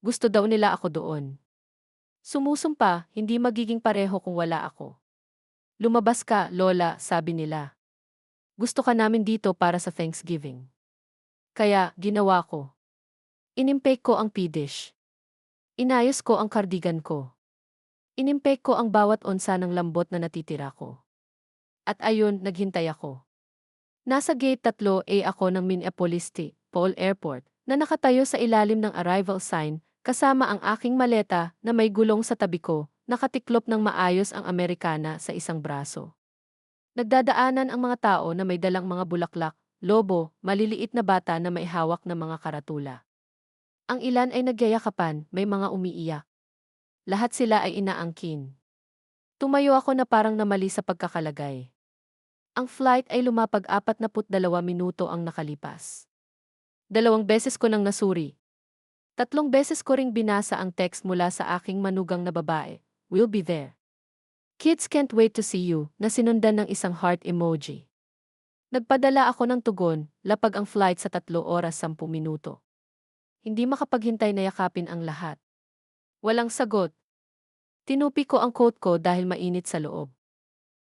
Gusto daw nila ako doon. Sumusumpa, hindi magiging pareho kung wala ako. Lumabas ka, Lola, sabi nila. Gusto ka namin dito para sa Thanksgiving. Kaya, ginawa ko. Inimpake ko ang pidish. Inayos ko ang kardigan ko. Inimpake ko ang bawat onsa ng lambot na natitira ko. At ayun, naghintay ako. Nasa gate 3A ako ng Minneapolis St. Paul Airport na nakatayo sa ilalim ng arrival sign kasama ang aking maleta na may gulong sa tabi ko, nakatiklop ng maayos ang Amerikana sa isang braso. Nagdadaanan ang mga tao na may dalang mga bulaklak, lobo, maliliit na bata na may hawak na mga karatula. Ang ilan ay nagyayakapan, may mga umiiyak. Lahat sila ay inaangkin. Tumayo ako na parang namali sa pagkakalagay. Ang flight ay lumapag 42 minuto ang nakalipas. 2 beses ko nang nasuri. 3 beses ko ring binasa ang text mula sa aking manugang na babae, "We'll be there. Kids can't wait to see you," na sinundan ng isang heart emoji. Nagpadala ako ng tugon, lapag ang flight sa 3 oras 10 minuto. Hindi makapaghintay na yakapin ang lahat. Walang sagot. Tinupi ko ang coat ko dahil mainit sa loob.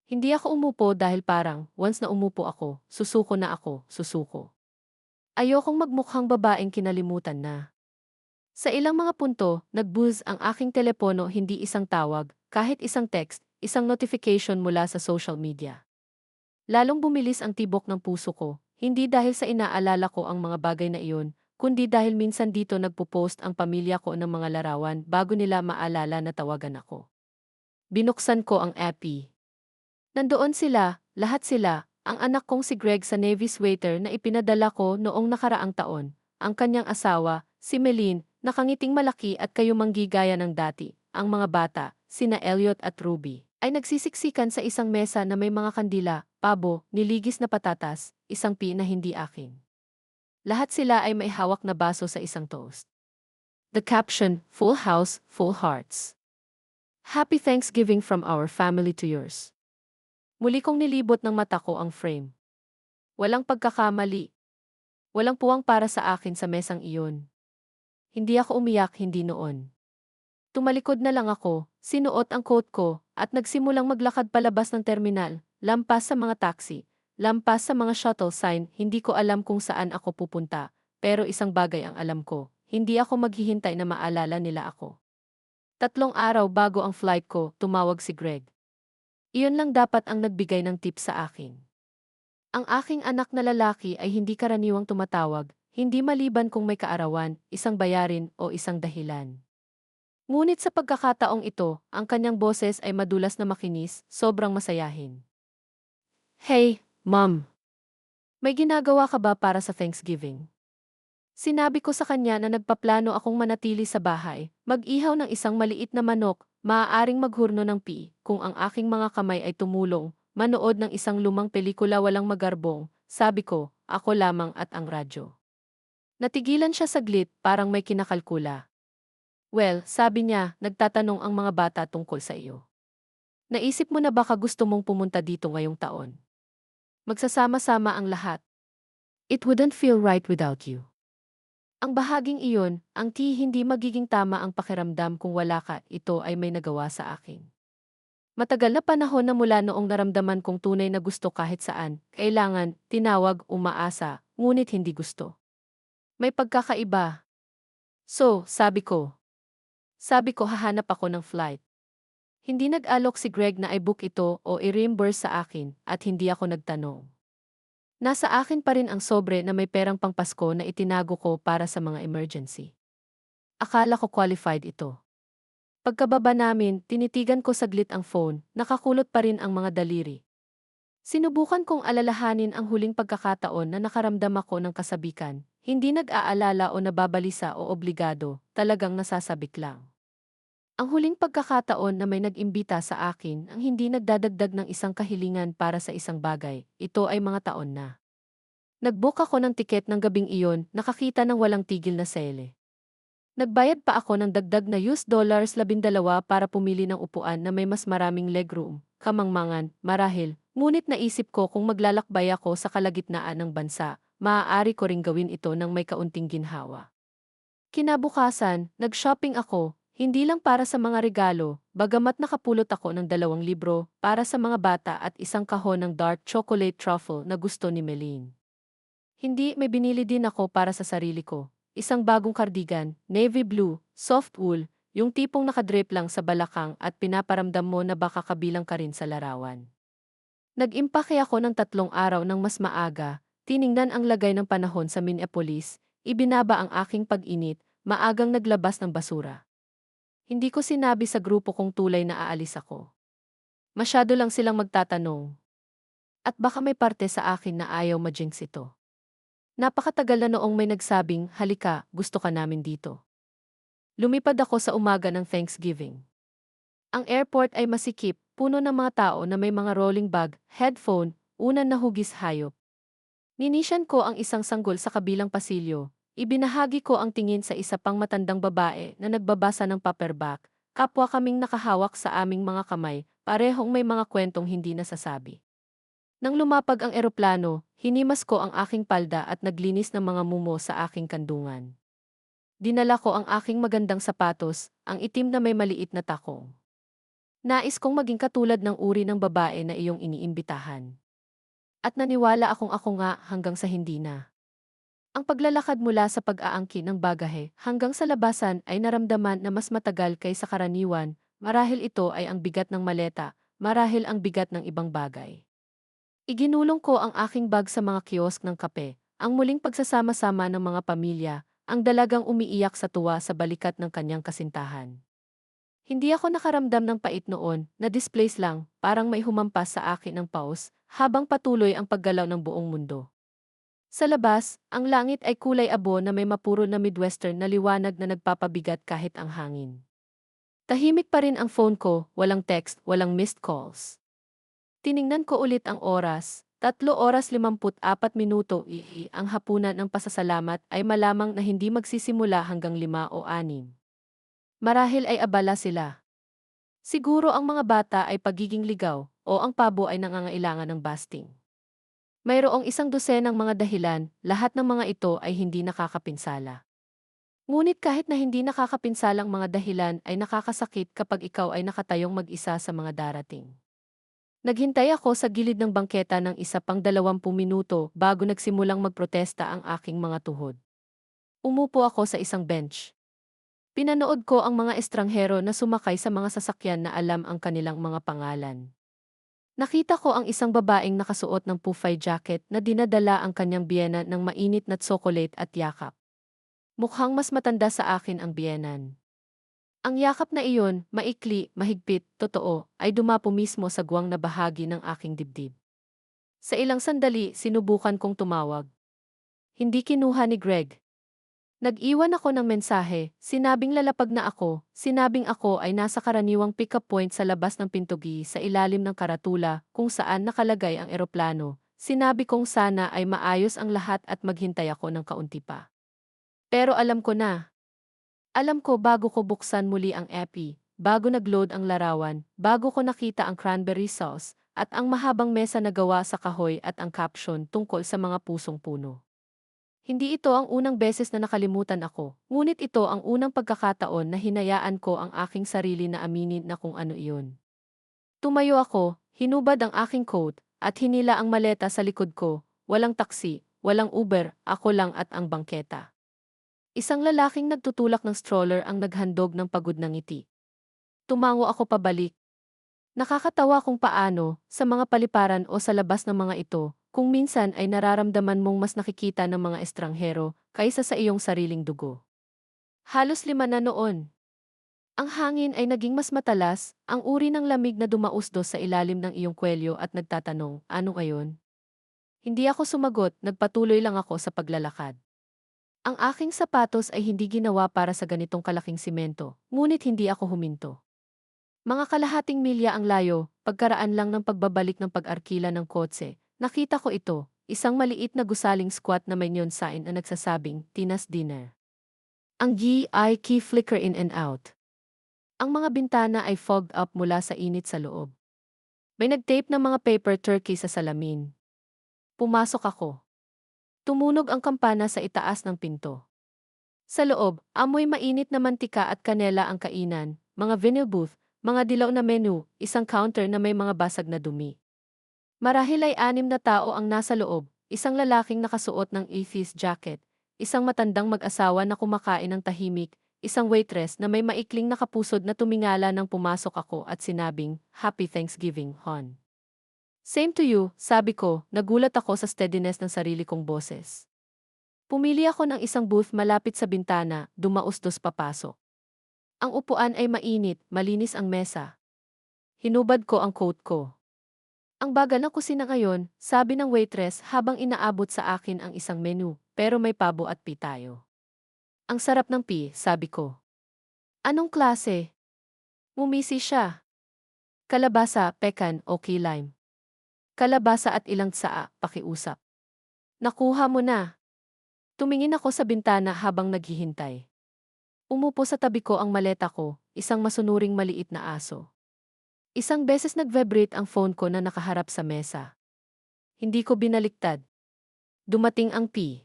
Hindi ako umupo dahil parang, once na umupo ako, susuko na ako, susuko. Ayokong magmukhang babaeng kinalimutan na. Sa ilang mga punto, nag-buzz ang aking telepono, hindi isang tawag, kahit isang text, isang notification mula sa social media. Lalong bumilis ang tibok ng puso ko, hindi dahil sa inaalala ko ang mga bagay na iyon, kundi dahil minsan dito nagpo-post ang pamilya ko ng mga larawan bago nila maalala na tawagan ako. Binuksan ko ang appy. Nandoon sila, lahat sila, ang anak kong si Greg sa Navy sweater na ipinadala ko noong nakaraang taon, ang kanyang asawa, si Meline, nakangiting malaki at kayumanggi gaya ng dati, ang mga bata, sina Elliot at Ruby, ay nagsisiksikan sa isang mesa na may mga kandila, pabo, niligis na patatas, isang pi na hindi akin. Lahat sila ay may hawak na baso sa isang toast. The caption, "Full House, Full Hearts. Happy Thanksgiving from our family to yours." Muli kong nilibot ng mata ko ang frame. Walang pagkakamali. Walang puwang para sa akin sa mesang iyon. Hindi ako umiyak, hindi noon. Tumalikod na lang ako, sinuot ang coat ko, at nagsimulang maglakad palabas ng terminal, lampas sa mga taxi, lampas sa mga shuttle sign. Hindi ko alam kung saan ako pupunta, pero isang bagay ang alam ko, hindi ako maghihintay na maalala nila ako. 3 araw bago ang flight ko, tumawag si Greg. Iyon lang dapat ang nagbigay ng tip sa akin. Ang aking anak na lalaki ay hindi karaniwang tumatawag, hindi maliban kung may kaarawan, isang bayarin o isang dahilan. Ngunit sa pagkakataong ito, ang kanyang boses ay madulas na makinis, sobrang masayahin. "Hey, Mom. May ginagawa ka ba para sa Thanksgiving?" Sinabi ko sa kanya na nagpaplano akong manatili sa bahay, mag-ihaw ng isang maliit na manok, maaaring maghurno ng pi, kung ang aking mga kamay ay tumulong, manood ng isang lumang pelikula walang magarbong, sabi ko, ako lamang at ang radyo. Natigilan siya saglit, parang may kinakalkula. "Well," sabi niya, "nagtatanong ang mga bata tungkol sa iyo. Naisip mo na baka gusto mong pumunta dito ngayong taon? Magsasama-sama ang lahat. It wouldn't feel right without you." Ang bahaging iyon, ang hindi magiging tama ang pakiramdam kung wala ka, ito ay may nagawa sa akin. Matagal na panahon na mula noong naramdaman kong tunay na gusto kahit saan, kailangan, tinawag, umaasa, ngunit hindi gusto. May pagkakaiba. So, sabi ko. Hahanap ako ng flight. Hindi nag-alok si Greg na i-book ito o i-reimburse sa akin at hindi ako nagtanong. Nasa akin pa rin ang sobre na may perang pangpasko na itinago ko para sa mga emergency. Akala ko qualified ito. Pagkababa namin, tinitigan ko saglit ang phone, nakakulot pa rin ang mga daliri. Sinubukan kong alalahanin ang huling pagkakataon na nakaramdam ako ng kasabikan, hindi nag-aalala o nababalisa o obligado, talagang nasasabik lang. Ang huling pagkakataon na may nag-imbita sa akin ang hindi nagdadagdag ng isang kahilingan para sa isang bagay, ito ay mga taon na. Nag-book ako ng tiket ng gabing iyon, nakakita ng walang tigil na sale. Nagbayad pa ako ng dagdag na $12 para pumili ng upuan na may mas maraming legroom, kamangmangan, marahil, ngunit naisip ko kung maglalakbay ako sa kalagitnaan ng bansa, maaari ko ring gawin ito ng may kaunting ginhawa. Kinabukasan, nag-shopping ako, hindi lang para sa mga regalo, bagamat nakapulot ako ng 2 libro para sa mga bata at isang kahon ng dark chocolate truffle na gusto ni Meline. Hindi, may binili din ako para sa sarili ko. Isang bagong cardigan, navy blue, soft wool, yung tipong nakadrape lang sa balakang at pinaparamdam mo na baka kabilang ka rin sa larawan. Nag-impake ako ng 3 araw ng mas maaga, tiningnan ang lagay ng panahon sa Minneapolis, ibinaba ang aking pag-init, maagang naglabas ng basura. Hindi ko sinabi sa grupo kong tulay na aalis ako. Masyado lang silang magtatanong. At baka may parte sa akin na ayaw ma-jinx ito. Napakatagal na noong may nagsabing, halika, gusto ka namin dito. Lumipad ako sa umaga ng Thanksgiving. Ang airport ay masikip, puno ng mga tao na may mga rolling bag, headphone, unan na hugis hayop. Ninisyan ko ang isang sanggol sa kabilang pasilyo. Ibinahagi ko ang tingin sa isa pang matandang babae na nagbabasa ng paperback. Kapwa kaming nakahawak sa aming mga kamay, parehong may mga kwentong hindi nasasabi. Nang lumapag ang eroplano, hinimas ko ang aking palda at naglinis ng mga mumo sa aking kandungan. Dinala ko ang aking magandang sapatos, ang itim na may maliit na takong. Nais kong maging katulad ng uri ng babae na iyong iniimbitahan. At naniwala akong ako nga hanggang sa hindi na. Ang paglalakad mula sa pag-aangkin ng bagahe hanggang sa labasan ay naramdaman na mas matagal kaysa karaniwan, marahil ito ay ang bigat ng maleta, marahil ang bigat ng ibang bagay. Iginulong ko ang aking bag sa mga kiosk ng kape, ang muling pagsasama-sama ng mga pamilya, ang dalagang umiiyak sa tuwa sa balikat ng kanyang kasintahan. Hindi ako nakaramdam ng pait noon, na-displace lang, parang may humampas sa akin ng paus, habang patuloy ang paggalaw ng buong mundo. Sa labas, ang langit ay kulay abo na may mapuro na Midwestern na liwanag na nagpapabigat kahit ang hangin. Tahimik pa rin ang phone ko, walang text, walang missed calls. Tiningnan ko ulit ang oras, 3 oras 54 minuto. Ang hapunan ng pasasalamat ay malamang na hindi magsisimula hanggang 5 o 6. Marahil ay abala sila. Siguro ang mga bata ay pagiging ligaw, o ang pabo ay nangangailangan ng basting. Mayroong 1 dosenang mga dahilan, lahat ng mga ito ay hindi nakakapinsala. Ngunit kahit na hindi nakakapinsalang mga dahilan ay nakakasakit kapag ikaw ay nakatayong mag-isa sa mga darating. Naghintay ako sa gilid ng bangketa ng isa pang 20 minuto bago nagsimulang magprotesta ang aking mga tuhod. Umupo ako sa isang bench. Pinanood ko ang mga estranghero na sumakay sa mga sasakyan na alam ang kanilang mga pangalan. Nakita ko ang isang babaeng nakasuot ng puffy jacket na dinadala ang kanyang biyena ng mainit na tsokolate at yakap. Mukhang mas matanda sa akin ang biyenan. Ang yakap na iyon, maikli, mahigpit, totoo, ay dumapo mismo sa guwang na bahagi ng aking dibdib. Sa ilang sandali, sinubukan kong tumawag. Hindi kinuha ni Greg. Nag-iwan ako ng mensahe, sinabing lalapag na ako, sinabing ako ay nasa karaniwang pick-up point sa labas ng pintugi sa ilalim ng karatula kung saan nakalagay ang eroplano. Sinabi kong sana ay maayos ang lahat at maghintay ako ng kaunti pa. Pero alam ko na. Alam ko bago ko buksan muli ang epi, bago nag-load ang larawan, bago ko nakita ang cranberry sauce, at ang mahabang mesa na gawa sa kahoy at ang caption tungkol sa mga pusong puno. Hindi ito ang unang beses na nakalimutan ako, ngunit ito ang unang pagkakataon na hinayaan ko ang aking sarili na aminin na kung ano iyon. Tumayo ako, hinubad ang aking coat, at hinila ang maleta sa likod ko, walang taksi, walang Uber, ako lang at ang bangketa. Isang lalaking nagtutulak ng stroller ang naghandog ng pagod na ngiti. Tumango ako pabalik. Nakakatawa kung paano, sa mga paliparan o sa labas ng mga ito, kung minsan ay nararamdaman mong mas nakikita ng mga estranghero kaysa sa iyong sariling dugo. Halos 5 na noon. Ang hangin ay naging mas matalas, ang uri ng lamig na dumausdos sa ilalim ng iyong kwelyo at nagtatanong, ano ngayon? Hindi ako sumagot, nagpatuloy lang ako sa paglalakad. Ang aking sapatos ay hindi ginawa para sa ganitong kalaking simento, ngunit hindi ako huminto. Mga kalahating milya ang layo, pagkaraan lang ng pagbabalik ng pag-arkila ng kotse, nakita ko ito, isang maliit na gusaling squat na may neon sign na nagsasabing, Tina's Dinner. Ang key flicker in and out. Ang mga bintana ay fogged up mula sa init sa loob. May nagtape ng mga paper turkey sa salamin. Pumasok ako. Tumunog ang kampana sa itaas ng pinto. Sa loob, amoy mainit na mantika at kanela ang kainan, mga vinyl booth, mga dilaw na menu, isang counter na may mga basag na dumi. Marahil ay 6 na tao ang nasa loob, isang lalaking nakasuot ng atheist jacket, isang matandang mag-asawa na kumakain ng tahimik, isang waitress na may maikling nakapusod na tumingala nang pumasok ako at sinabing, Happy Thanksgiving, Hon. Same to you, sabi ko, nagulat ako sa steadiness ng sarili kong boses. Pumili ako ng isang booth malapit sa bintana, dumaustos papasok. Ang upuan ay mainit, malinis ang mesa. Hinubad ko ang coat ko. Ang bagal ng kusina ngayon, sabi ng waitress habang inaabot sa akin ang isang menu, pero may pabo at pi tayo. Ang sarap ng pi, sabi ko. Anong klase? Mumisi siya. Kalabasa, pekan o key lime. Kalabasa at ilang tsaa, pakiusap. Nakuha mo na. Tumingin ako sa bintana habang naghihintay. Umupo sa tabi ko ang maleta ko, isang masunuring maliit na aso. Isang beses nag-vibrate ang phone ko na nakaharap sa mesa. Hindi ko binaliktad. Dumating ang pi.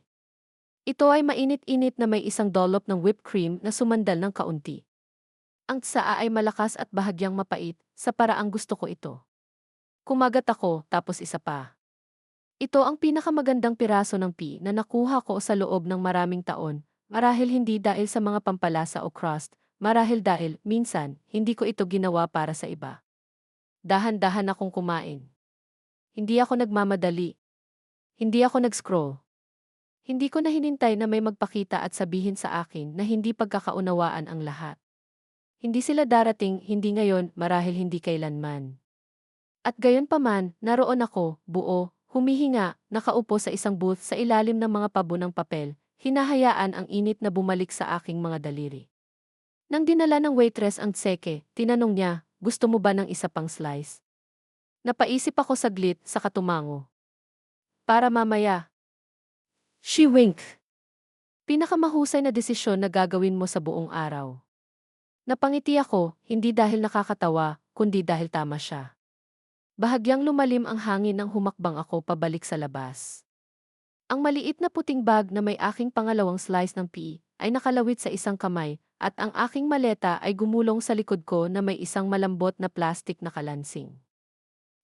Ito ay mainit-init na may isang dollop ng whipped cream na sumandal ng kaunti. Ang tsaa ay malakas at bahagyang mapait, sa paraang gusto ko ito. Kumagat ako, tapos isa pa. Ito ang pinakamagandang piraso ng pi na nakuha ko sa loob ng maraming taon, marahil hindi dahil sa mga pampalasa o crust, marahil dahil, minsan, hindi ko ito ginawa para sa iba. Dahan-dahan akong kumain. Hindi ako nagmamadali. Hindi ako nag-scroll. Hindi ko na hinintay na may magpakita at sabihin sa akin na hindi pagkakaunawaan ang lahat. Hindi sila darating, hindi ngayon, marahil hindi kailanman. At gayon pa man, naroon ako, buo, humihinga, nakaupo sa isang booth sa ilalim ng mga pabo ng papel, hinahayaan ang init na bumalik sa aking mga daliri. Nang dinala ng waitress ang tseke, tinanong niya, gusto mo ba ng isa pang slice? Napaisip ako saglit sa katumango. Para mamaya. She winked. Pinakamahusay na desisyon na gagawin mo sa buong araw. Napangiti ako, hindi dahil nakakatawa, kundi dahil tama siya. Bahagyang lumalim ang hangin nang humakbang ako pabalik sa labas. Ang maliit na puting bag na may aking pangalawang slice ng pi ay nakalawit sa isang kamay at ang aking maleta ay gumulong sa likod ko na may isang malambot na plastik na kalansing.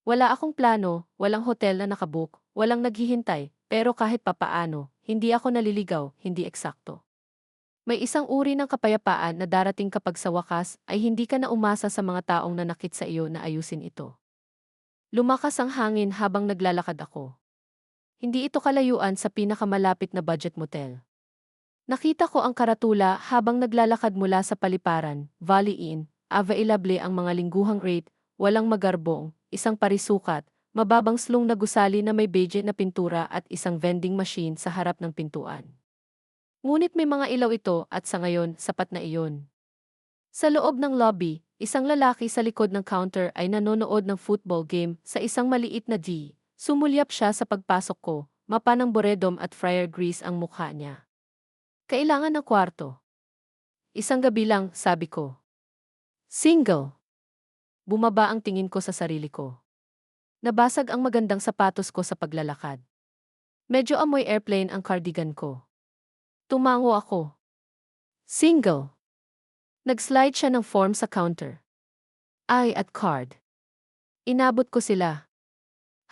Wala akong plano, walang hotel na nakabook, walang naghihintay, pero kahit papaano, hindi ako naliligaw, hindi eksakto. May isang uri ng kapayapaan na darating kapag sa wakas ay hindi ka na umasa sa mga taong nanakit sa iyo na ayusin ito. Lumakas ang hangin habang naglalakad ako. Hindi ito kalayuan sa pinakamalapit na budget motel. Nakita ko ang karatula habang naglalakad mula sa paliparan, Valley Inn, available ang mga lingguhang rate, walang magarbong, isang parisukat, mababang slung na gusali na may beige na pintura at isang vending machine sa harap ng pintuan. Ngunit may mga ilaw ito at sa ngayon, sapat na iyon. Sa loob ng lobby, isang lalaki sa likod ng counter ay nanonood ng football game sa isang maliit na D. Sumulyap siya sa pagpasok ko, mapa ng boredom at fryer grease ang mukha niya. Kailangan ng kwarto. Isang gabi lang, sabi ko. Single. Bumaba ang tingin ko sa sarili ko. Nabasag ang magandang sapatos ko sa paglalakad. Medyo amoy airplane ang cardigan ko. Tumango ako. Single. Nag-slide siya ng form sa counter. I at card. Inabot ko sila.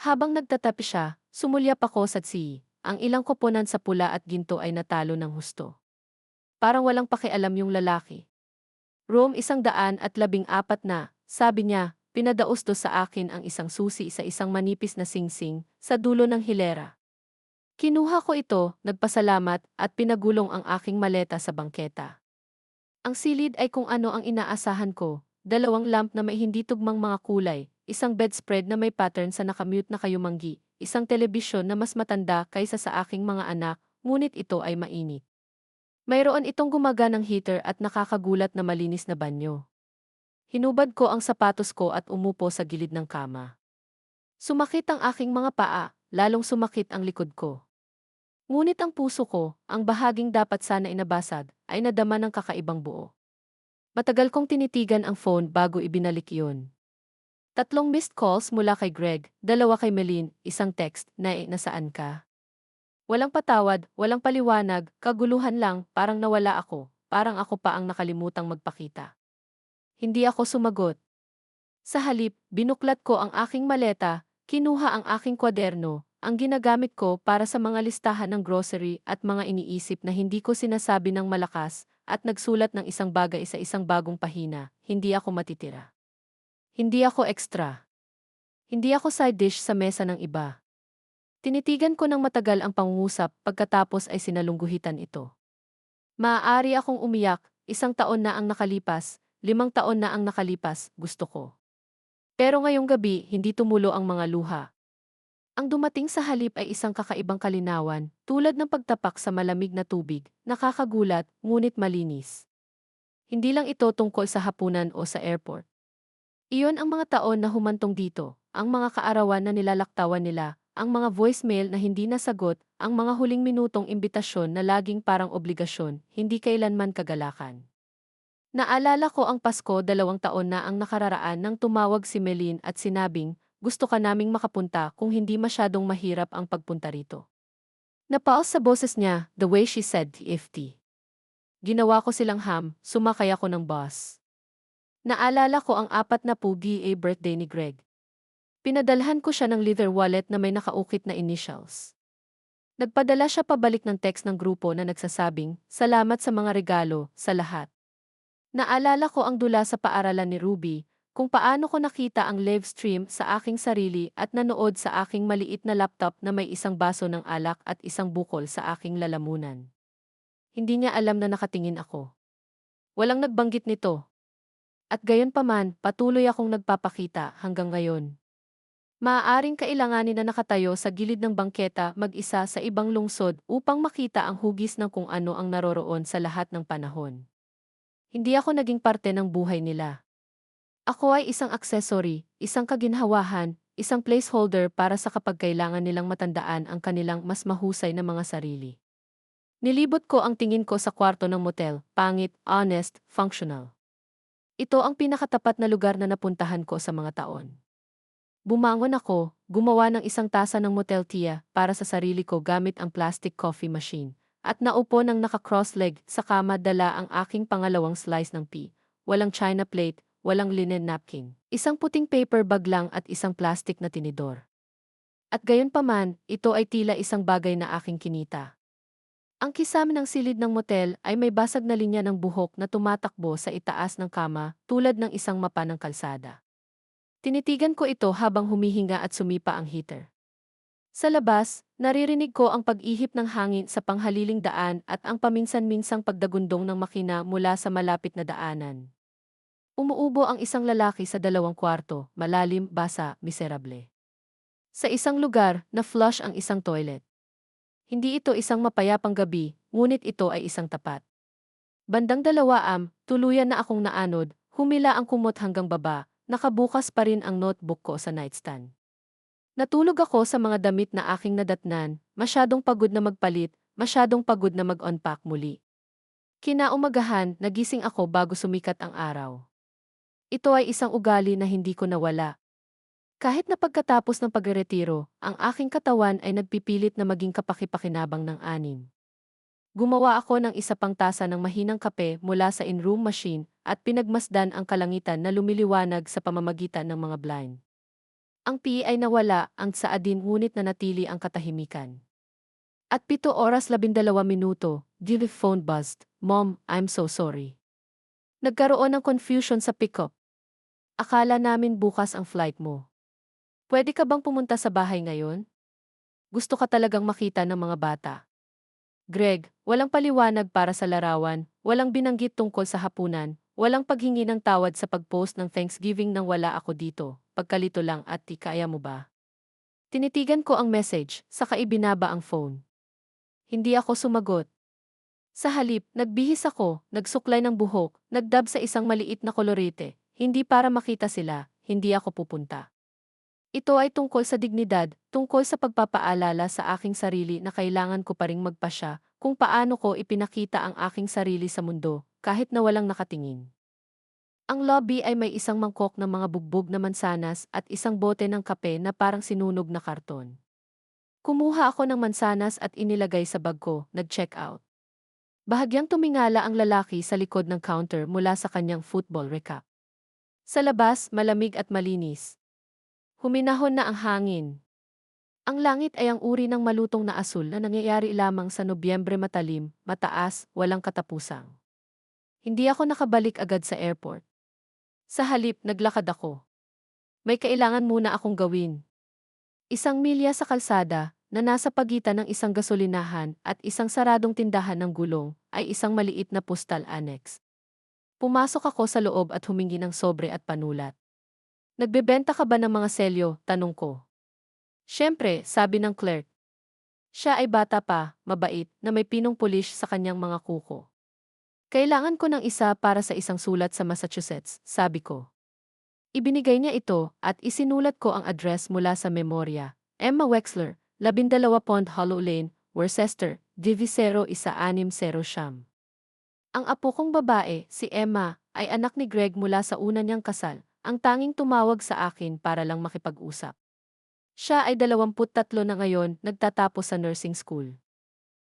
Habang nagtatapi siya, sumulyap ako sa tsi. Ang ilang koponan sa pula at ginto ay natalo ng husto. Parang walang pakialam yung lalaki. Room 114 na, sabi niya, pinadaustos sa akin ang isang susi sa isang manipis na singsing sa dulo ng hilera. Kinuha ko ito, nagpasalamat at pinagulong ang aking maleta sa bangketa. Ang silid ay kung ano ang inaasahan ko, 2 lamp na may hindi tugmang mga kulay, isang bedspread na may pattern sa nakamute na kayumanggi, isang telebisyon na mas matanda kaysa sa aking mga anak, ngunit ito ay mainit. Mayroon itong gumaganang heater at nakakagulat na malinis na banyo. Hinubad ko ang sapatos ko at umupo sa gilid ng kama. Sumakit ang aking mga paa, lalong sumakit ang likod ko. Ngunit ang puso ko, ang bahaging dapat sana inabasag, ay nadama ng kakaibang buo. Matagal kong tinitigan ang phone bago ibinalik iyon. 3 missed calls mula kay Greg, 2 kay Melin, isang text na nasaan ka? Walang patawad, walang paliwanag, kaguluhan lang, parang nawala ako, parang ako pa ang nakalimutang magpakita. Hindi ako sumagot. Sa halip, binuklat ko ang aking maleta, kinuha ang aking kwaderno, ang ginagamit ko para sa mga listahan ng grocery at mga iniisip na hindi ko sinasabi ng malakas, at nagsulat ng isang bagay sa isang bagong pahina, hindi ako matitira. Hindi ako extra. Hindi ako side dish sa mesa ng iba. Tinitigan ko ng matagal ang pangungusap pagkatapos ay sinalungguhitan ito. Maaari akong umiyak, 1 taon na ang nakalipas, 5 taon na ang nakalipas, gusto ko. Pero ngayong gabi, hindi tumulo ang mga luha. Ang dumating sa halip ay isang kakaibang kalinawan, tulad ng pagtapak sa malamig na tubig, nakakagulat, ngunit malinis. Hindi lang ito tungkol sa hapunan o sa airport. Iyon ang mga taon na humantong dito, ang mga kaarawan na nilalaktawan nila, ang mga voicemail na hindi nasagot, ang mga huling minutong imbitasyon na laging parang obligasyon, hindi kailanman kagalakan. Naalala ko ang Pasko 2 taon na ang nakararaan nang tumawag si Melin at sinabing, gusto ka naming makapunta kung hindi masyadong mahirap ang pagpunta rito. Napaos sa boses niya, the way she said TFT. Ginawa ko silang sumakay ako ng bus. Naalala ko ang 40 birthday ni Greg. Pinadalhan ko siya ng leather wallet na may nakaukit na initials. Nagpadala siya pabalik ng text ng grupo na nagsasabing, salamat sa mga regalo, sa lahat. Naalala ko ang dula sa paaralan ni Ruby, kung paano ko nakita ang live stream sa aking sarili at nanood sa aking maliit na laptop na may isang baso ng alak at isang bukol sa aking lalamunan. Hindi niya alam na nakatingin ako. Walang nagbanggit nito. At gayon paman, patuloy akong nagpapakita hanggang ngayon. Maaaring kailanganin na nakatayo sa gilid ng bangketa mag-isa sa ibang lungsod upang makita ang hugis ng kung ano ang naroroon sa lahat ng panahon. Hindi ako naging parte ng buhay nila. Ako ay isang accessory, isang kaginhawahan, isang placeholder para sa kapag kailangan nilang matandaan ang kanilang mas mahusay na mga sarili. Nilibot ko ang tingin ko sa kwarto ng motel, pangit, honest, functional. Ito ang pinakatapat na lugar na napuntahan ko sa mga taon. Bumangon ako, gumawa ng isang tasa ng motel tea para sa sarili ko gamit ang plastic coffee machine, at naupo ng naka-cross-leg sa kama dala ang aking pangalawang slice ng pea. Walang china plate, walang linen napkin. Isang puting paper bag lang at isang plastic na tinidor. At gayon paman, ito ay tila isang bagay na aking kinita. Ang kisame ng silid ng motel ay may basag na linya ng buhok na tumatakbo sa itaas ng kama tulad ng isang mapa ng kalsada. Tinitigan ko ito habang humihinga at sumipa ang heater. Sa labas, naririnig ko ang pag-ihip ng hangin sa panghaliling daan at ang paminsan-minsang pagdagundong ng makina mula sa malapit na daanan. Umuubo ang isang lalaki sa 2 kwarto, malalim, basa, miserable. Sa isang lugar, na-flush ang isang toilet. Hindi ito isang mapayapang gabi, ngunit ito ay isang tapat. Bandang 2 tuluyan na akong naanod, humila ang kumot hanggang baba, nakabukas pa rin ang notebook ko sa nightstand. Natulog ako sa mga damit na aking nadatnan, masyadong pagod na magpalit, masyadong pagod na mag-unpack muli. Kinaumagahan, nagising ako bago sumikat ang araw. Ito ay isang ugali na hindi ko nawala. Kahit na pagkatapos ng pagretiro, ang aking katawan ay nagpipilit na maging kapaki-pakinabang ng anim. Gumawa ako ng isa pang tasa ng mahinang kape mula sa in-room machine at pinagmasdan ang kalangitan na lumiliwanag sa pamamagitan ng mga blind. Ang pi ay nawala, ang saadin ngunit nanatili ang katahimikan. At 7:12, the phone buzzed. Mom, I'm so sorry. Nagkaroon ng confusion sa pickup. Akala namin bukas ang flight mo. Pwede ka bang pumunta sa bahay ngayon? Gusto ka talagang makita ng mga bata. Greg, walang paliwanag para sa larawan, walang binanggit tungkol sa hapunan, walang paghingi ng tawad sa pag-post ng Thanksgiving nang wala ako dito, pagkalito lang at di kaya mo ba? Tinitigan ko ang message, saka ibinaba ang phone. Hindi ako sumagot. Sa halip, nagbihis ako, nagsuklay ng buhok, nagdab sa isang maliit na kolorete, hindi para makita sila, hindi ako pupunta. Ito ay tungkol sa dignidad, tungkol sa pagpapaalala sa aking sarili na kailangan ko pa ring magpasya kung paano ko ipinakita ang aking sarili sa mundo, kahit na walang nakatingin. Ang lobby ay may isang mangkok ng mga bugbog na mansanas at isang bote ng kape na parang sinunog na karton. Kumuha ako ng mansanas at inilagay sa bag ko, nag-check out. Bahagyang tumingala ang lalaki sa likod ng counter mula sa kanyang football recap. Sa labas, malamig at malinis. Huminahon na ang hangin. Ang langit ay ang uri ng malutong na asul na nangyayari lamang sa Nobyembre matalim, mataas, walang katapusang. Hindi ako nakabalik agad sa airport. Sa halip, naglakad ako. May kailangan muna akong gawin. 1 milya sa kalsada, na nasa pagitan ng isang gasolinahan at isang saradong tindahan ng gulong, ay isang maliit na postal annex. Pumasok ako sa loob at humingi ng sobre at panulat. Nagbebenta ka ba ng mga selyo? Tanong ko. Siyempre, sabi ng clerk. Siya ay bata pa, mabait, na may pinong polish sa kanyang mga kuko. Kailangan ko ng isa para sa isang sulat sa Massachusetts, sabi ko. Ibinigay niya ito at isinulat ko ang address mula sa memorya. Emma Wexler, 12 Pond Hollow Lane, Worcester, Div 01600. Ang apo kong babae, si Emma, ay anak ni Greg mula sa una niyang kasal, ang tanging tumawag sa akin para lang makipag-usap. Siya ay 23 na ngayon, nagtatapos sa nursing school.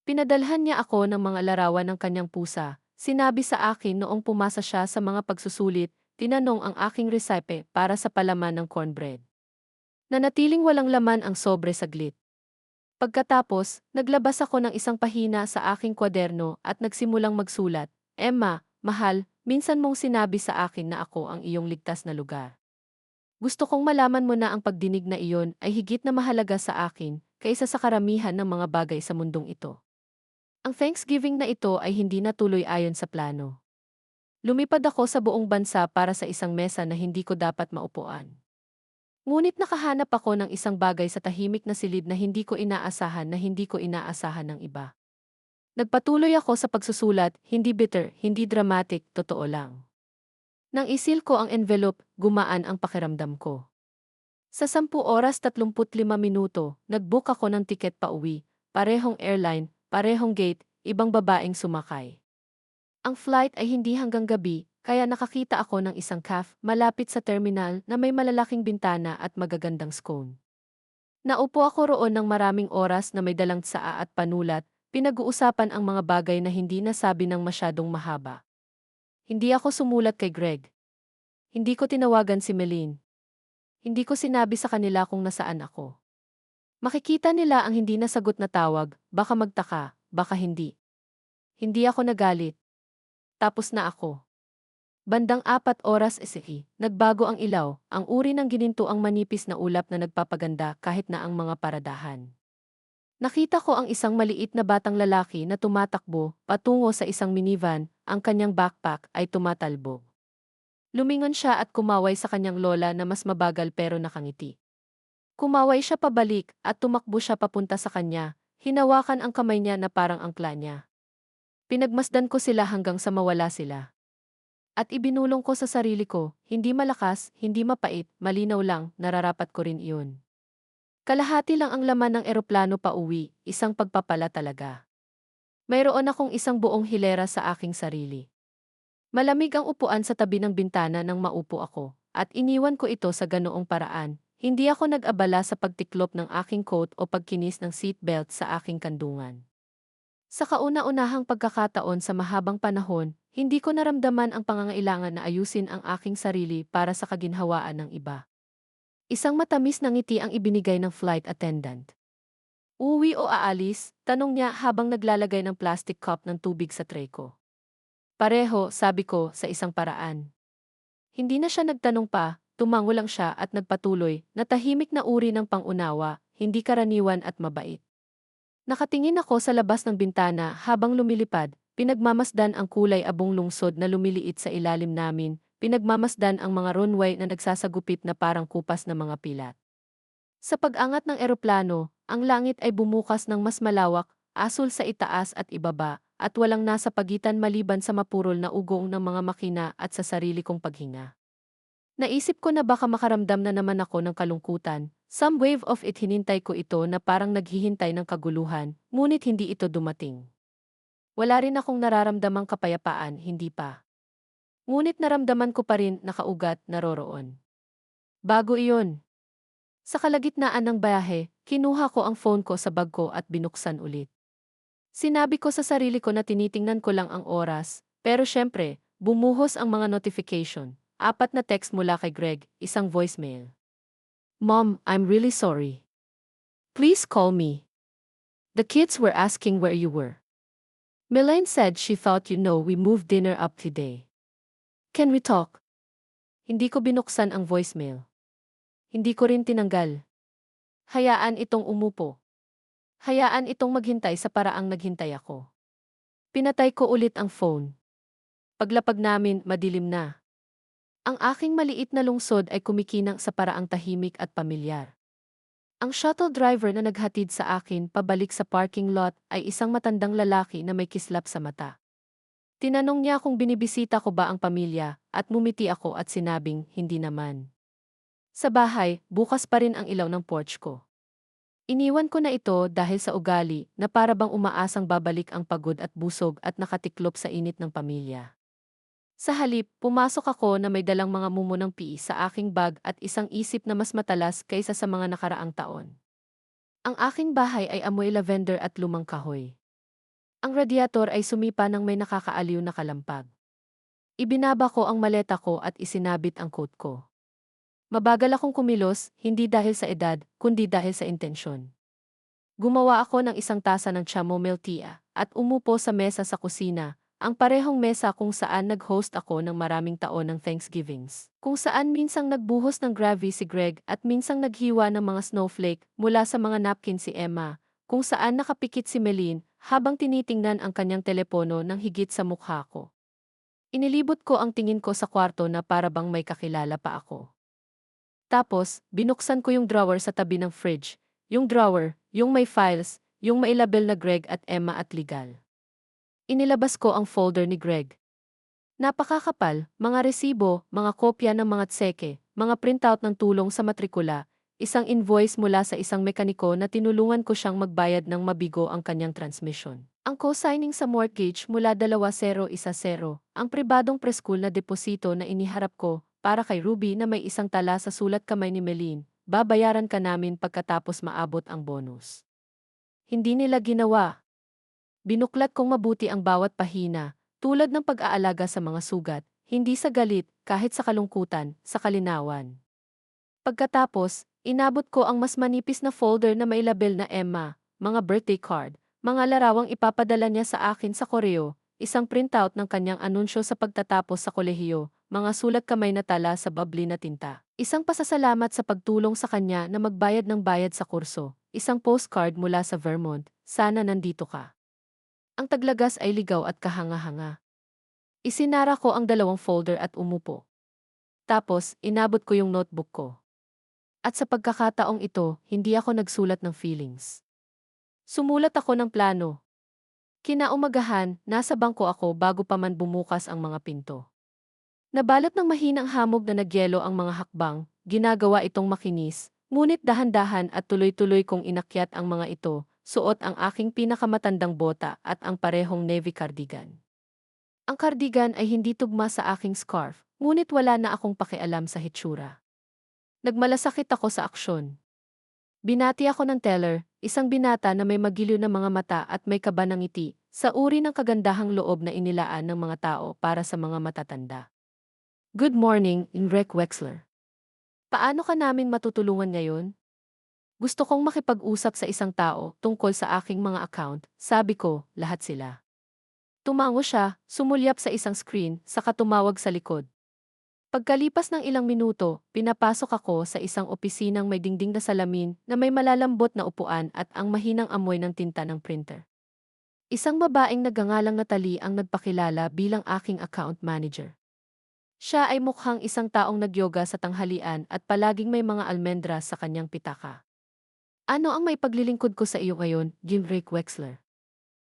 Pinadalhan niya ako ng mga larawan ng kanyang pusa. Sinabi sa akin noong pumasa siya sa mga pagsusulit, tinanong ang aking recipe para sa palaman ng cornbread. Nanatiling walang laman ang sobre saglit. Pagkatapos, naglabas ako ng isang pahina sa aking kwaderno at nagsimulang magsulat. Emma, mahal, minsan mong sinabi sa akin na ako ang iyong ligtas na lugar. Gusto kong malaman mo na ang pagdinig na iyon ay higit na mahalaga sa akin kaysa sa karamihan ng mga bagay sa mundong ito. Ang Thanksgiving na ito ay hindi natuloy ayon sa plano. Lumipad ako sa buong bansa para sa isang mesa na hindi ko dapat maupuan. Ngunit nakahanap ako ng isang bagay sa tahimik na silid na hindi ko inaasahan ng iba. Nagpatuloy ako sa pagsusulat, hindi bitter, hindi dramatic, totoo lang. Nang isil ko ang envelope, gumaan ang pakiramdam ko. Sa 10 oras 35 minuto, nag-book ako ng tiket pa uwi, parehong airline, parehong gate, ibang babaeng sumakay. Ang flight ay hindi hanggang gabi, kaya nakakita ako ng isang cafe malapit sa terminal na may malalaking bintana at magagandang scone. Naupo ako roon ng maraming oras na may dalang tsaa at panulat, pinag-uusapan ang mga bagay na hindi nasabi ng masyadong mahaba. Hindi ako sumulat kay Greg. Hindi ko tinawagan si Meline. Hindi ko sinabi sa kanila kung nasaan ako. Makikita nila ang hindi nasagot na tawag, baka magtaka, baka hindi. Hindi ako nagalit. Tapos na ako. Bandang 4 oras nagbago ang ilaw, ang uri ng gininto ang manipis na ulap na nagpapaganda kahit na ang mga paradahan. Nakita ko ang isang maliit na batang lalaki na tumatakbo, patungo sa isang minivan, ang kanyang backpack ay tumatalbog. Lumingon siya at kumaway sa kanyang lola na mas mabagal pero nakangiti. Kumaway siya pabalik at tumakbo siya papunta sa kanya, hinawakan ang kamay niya na parang angkla niya. Pinagmasdan ko sila hanggang sa mawala sila. At ibinulong ko sa sarili ko, hindi malakas, hindi mapait, malinaw lang, nararapat ko rin iyon. Kalahati lang ang laman ng eroplano pa uwi, isang pagpapala talaga. Mayroon akong isang buong hilera sa aking sarili. Malamig ang upuan sa tabi ng bintana nang maupo ako, at iniwan ko ito sa ganoong paraan. Hindi ako nag-abala sa pagtiklop ng aking coat o pagkinis ng seatbelt sa aking kandungan. Sa kauna-unahang pagkakataon sa mahabang panahon, hindi ko naramdaman ang pangangailangan na ayusin ang aking sarili para sa kaginhawaan ng iba. Isang matamis na ngiti ang ibinigay ng flight attendant. Uuwi o aalis? Tanong niya habang naglalagay ng plastic cup ng tubig sa tray ko. Pareho, sabi ko sa isang paraan. Hindi na siya nagtanong pa, tumango lang siya at nagpatuloy na tahimik na uri ng pangunawa, hindi karaniwan at mabait. Nakatingin ako sa labas ng bintana habang lumilipad, pinagmamasdan ang kulay abong lungsod na lumiliit sa ilalim namin, pinagmamasdan ang mga runway na nagsasagupit na parang kupas na mga pilat. Sa pag-angat ng eroplano, ang langit ay bumukas ng mas malawak, asul sa itaas at ibaba, at walang nasa pagitan maliban sa mapurol na ugong ng mga makina at sa sarili kong paghinga. Naisip ko na baka makaramdam na naman ako ng kalungkutan. Some wave of it, hinintay ko ito na parang naghihintay ng kaguluhan, ngunit hindi ito dumating. Wala rin akong nararamdamang kapayapaan, hindi pa. Ngunit naramdaman ko pa rin nakaugat, naroroon. Bago iyon. Sa kalagitnaan ng biyahe, Kinuha ko ang phone ko sa bag ko at binuksan ulit. Sinabi ko sa sarili ko na tinitingnan ko lang ang oras, pero syempre, bumuhos ang mga notification. 4 na text mula kay Greg, isang voicemail. Mom, I'm really sorry. Please call me. The kids were asking where you were. Melaine said she thought we moved dinner up today. Can we talk? Hindi ko binuksan ang voicemail. Hindi ko rin tinanggal. Hayaan itong umupo. Hayaan itong maghintay sa paraang naghintay ako. Pinatay ko ulit ang phone. Paglapag namin, madilim na. Ang aking maliit na lungsod ay kumikinang sa paraang tahimik at pamilyar. Ang shuttle driver na naghatid sa akin pabalik sa parking lot ay isang matandang lalaki na may kislap sa mata. Tinanong niya kung binibisita ko ba ang pamilya at mumiti ako at sinabing hindi naman. Sa bahay, bukas pa rin ang ilaw ng porch ko. Iniwan ko na ito dahil sa ugali na para bang umaasang babalik ang pagod at busog at nakatiklop sa init ng pamilya. Sa halip, pumasok ako na may dalang mga mumunang piis sa aking bag at isang isip na mas matalas kaysa sa mga nakaraang taon. Ang aking bahay ay amoy lavender at lumang kahoy. Ang radiator ay sumipa ng may nakakaaliw na kalampag. Ibinaba ko ang maleta ko at isinabit ang coat ko. Mabagal akong kumilos, hindi dahil sa edad, kundi dahil sa intensyon. Gumawa ako ng isang tasa ng chamomile tea at umupo sa mesa sa kusina, ang parehong mesa kung saan nag-host ako ng maraming taon ng Thanksgivings. Kung saan minsang nagbuhos ng gravy si Greg at minsang naghiwa ng mga snowflake mula sa mga napkin si Emma, kung saan nakapikit si Meline habang tinitingnan ang kanyang telepono ng higit sa mukha ko. Inilibot ko ang tingin ko sa kwarto na para bang may kakilala pa ako. Tapos, binuksan ko yung drawer sa tabi ng fridge, yung drawer, yung may files, yung may label na Greg at Emma at legal. Inilabas ko ang folder ni Greg. Napakakapal, mga resibo, mga kopya ng mga tseke, mga printout ng tulong sa matrikula, isang invoice mula sa isang mekaniko na tinulungan ko siyang magbayad ng mabigo ang kanyang transmission. Ang co-signing sa mortgage mula 2010, ang pribadong preschool na deposito na iniharap ko para kay Ruby na may isang tala sa sulat kamay ni Meline, babayaran ka namin pagkatapos maabot ang bonus. Hindi nila ginawa. Binuklat kong mabuti ang bawat pahina, tulad ng pag-aalaga sa mga sugat, hindi sa galit, kahit sa kalungkutan, sa kalinawan. Pagkatapos, inabot ko ang mas manipis na folder na may label na Emma, mga birthday card, mga larawang ipapadala niya sa akin sa koreo, isang printout ng kanyang anunsyo sa pagtatapos sa kolehiyo, mga sulat kamay na tala sa babli na tinta. Isang pasasalamat sa pagtulong sa kanya na magbayad ng bayad sa kurso, isang postcard mula sa Vermont, sana nandito ka. Ang taglagas ay ligaw at kahanga-hanga. Isinara ko ang 2 folder at umupo. Tapos, inabot ko yung notebook ko. At sa pagkakataong ito, hindi ako nagsulat ng feelings. Sumulat ako ng plano. Kinaumagahan, nasa bangko ako bago pa man bumukas ang mga pinto. Nabalot ng mahinang hamog na nagyelo ang mga hakbang, ginagawa itong makinis, ngunit dahan-dahan at tuloy-tuloy kong inakyat ang mga ito, suot ang aking pinakamatandang bota at ang parehong navy cardigan. Ang cardigan ay hindi tugma sa aking scarf, ngunit wala na akong pakialam sa hitsura. Nagmalasakit ako sa aksyon. Binati ako ng teller, isang binata na may magiliw na mga mata at may kaba ng ngiti, sa uri ng kagandahang loob na inilaan ng mga tao para sa mga matatanda. Good morning, Inrek Wexler. Paano ka namin matutulungan ngayon? Gusto kong makipag-usap sa isang tao tungkol sa aking mga account, sabi ko, lahat sila. Tumango siya, sumulyap sa isang screen, saka tumawag sa likod. Pagkalipas ng ilang minuto, pinapasok ako sa isang opisinang may dingding na salamin na may malalambot na upuan at ang mahinang amoy ng tinta ng printer. Isang babaeng nagangalang Natalie ang nagpakilala bilang aking account manager. Siya ay mukhang isang taong nagyoga sa tanghalian at palaging may mga almendras sa kanyang pitaka. Ano ang may paglilingkod ko sa iyo ngayon, Ginrich Wexler?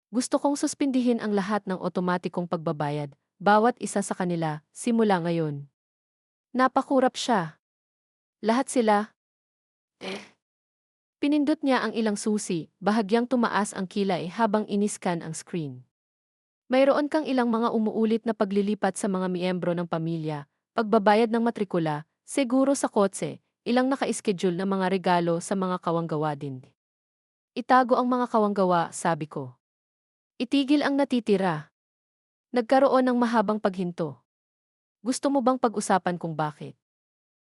Gusto kong suspindihin ang lahat ng otomatikong pagbabayad, bawat isa sa kanila, simula ngayon. Napakurap siya. Lahat sila. Pinindot niya ang ilang susi, bahagyang tumaas ang kilay habang iniskan ang screen. Mayroon kang ilang mga umuulit na paglilipat sa mga miyembro ng pamilya, pagbabayad ng matrikula, seguro sa kotse, ilang naka-schedule na mga regalo sa mga kawanggawa din. Itago ang mga kawanggawa, sabi ko. Itigil ang natitira. Nagkaroon ng mahabang paghinto. Gusto mo bang pag-usapan kung bakit?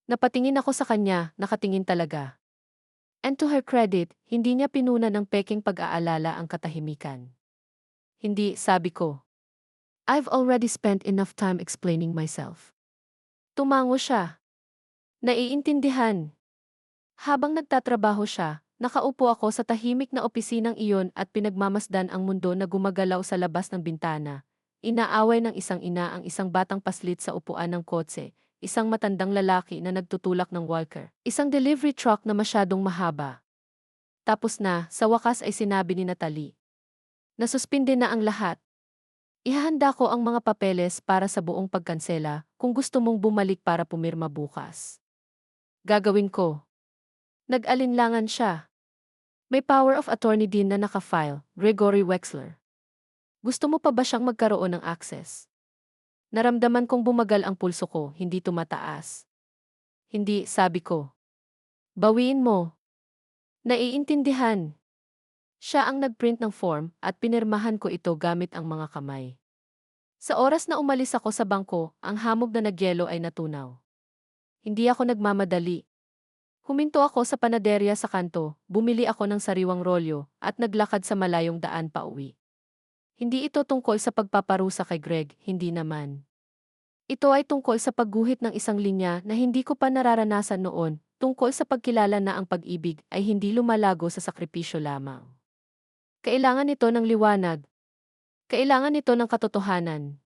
Napatingin ako sa kanya, nakatingin talaga. And to her credit, hindi niya pinuna ng peking pag-aalala ang katahimikan. Hindi, sabi ko. I've already spent enough time explaining myself. Tumango siya. Naiintindihan. Habang nagtatrabaho siya, nakaupo ako sa tahimik na opisinang iyon at pinagmamasdan ang mundo na gumagalaw sa labas ng bintana. Inaaway ng isang ina ang isang batang paslit sa upuan ng kotse, isang matandang lalaki na nagtutulak ng walker, isang delivery truck na masyadong mahaba. Tapos na, sa wakas ay sinabi ni Natalie. Nasuspinde na ang lahat. Ihahanda ko ang mga papeles para sa buong pagkansela kung gusto mong bumalik para pumirma bukas. Gagawin ko. Nag-alinlangan siya. May power of attorney din na naka-file, Gregory Wexler. Gusto mo pa ba siyang magkaroon ng access? Naramdaman kong bumagal ang pulso ko, hindi tumataas. Hindi, sabi ko. Bawiin mo. Naiintindihan. Siya ang nagprint ng form at pinirmahan ko ito gamit ang mga kamay. Sa oras na umalis ako sa bangko, ang hamog na nagyelo ay natunaw. Hindi ako nagmamadali. Huminto ako sa panaderya sa kanto, bumili ako ng sariwang rolyo, at naglakad sa malayong daan pa uwi. Hindi ito tungkol sa pagpaparusa kay Greg, hindi naman. Ito ay tungkol sa pagguhit ng isang linya na hindi ko pa nararanasan noon, tungkol sa pagkilala na ang pag-ibig ay hindi lumalago sa sakripisyo lamang. Kailangan ito ng liwanag. Kailangan ito ng katotohanan.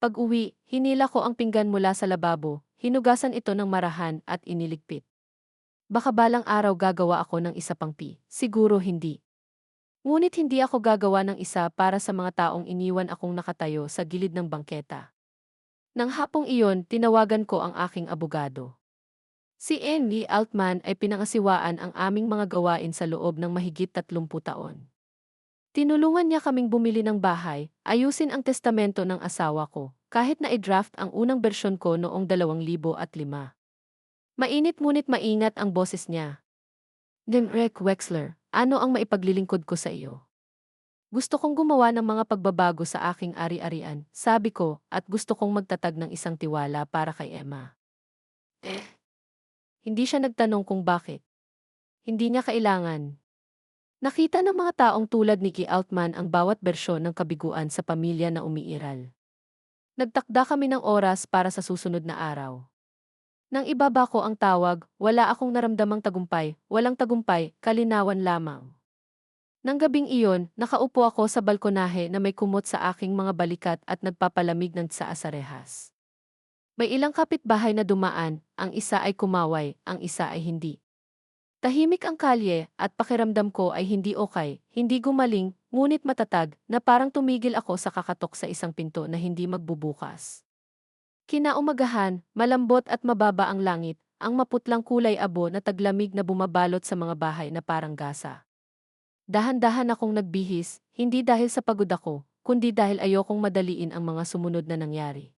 Pag-uwi, hinila ko ang pinggan mula sa lababo, hinugasan ito ng marahan at iniligpit. Baka balang araw gagawa ako ng isa pang siguro hindi. Ngunit hindi ako gagawa ng isa para sa mga taong iniwan akong nakatayo sa gilid ng bangketa. Nang hapong iyon, tinawagan ko ang aking abogado. Si Andy Altman ay pinangasiwaan ang aming mga gawain sa loob ng mahigit 30 taon. Tinulungan niya kaming bumili ng bahay, ayusin ang testamento ng asawa ko, kahit na i-draft ang unang bersyon ko noong 2005. Mainit ngunit maingat ang boses niya. Greg Wexler, ano ang maipaglilingkod ko sa iyo? Gusto kong gumawa ng mga pagbabago sa aking ari-arian, sabi ko, at gusto kong magtatag ng isang tiwala para kay Emma. Hindi siya nagtanong kung bakit. Hindi niya kailangan. Nakita ng mga taong tulad ni Guy Altman ang bawat bersyon ng kabiguan sa pamilya na umiiral. Nagtakda kami ng oras para sa susunod na araw. Nang ibaba ko ang tawag, wala akong naramdamang tagumpay, walang tagumpay, kalinawan lamang. Nang gabing iyon, nakaupo ako sa balkonahe na may kumot sa aking mga balikat at nagpapalamig ng tsaa sa rehas. May ilang kapitbahay na dumaan, ang isa ay kumaway, ang isa ay hindi. Tahimik ang kalye at pakiramdam ko ay hindi okay, hindi gumaling, ngunit matatag na parang tumigil ako sa kakatok sa isang pinto na hindi magbubukas. Kinaumagahan, malambot at mababa ang langit, ang maputlang kulay abo na taglamig na bumabalot sa mga bahay na parang gasa. Dahan-dahan akong nagbihis, hindi dahil sa pagod ako, kundi dahil ayokong madaliin ang mga sumunod na nangyari.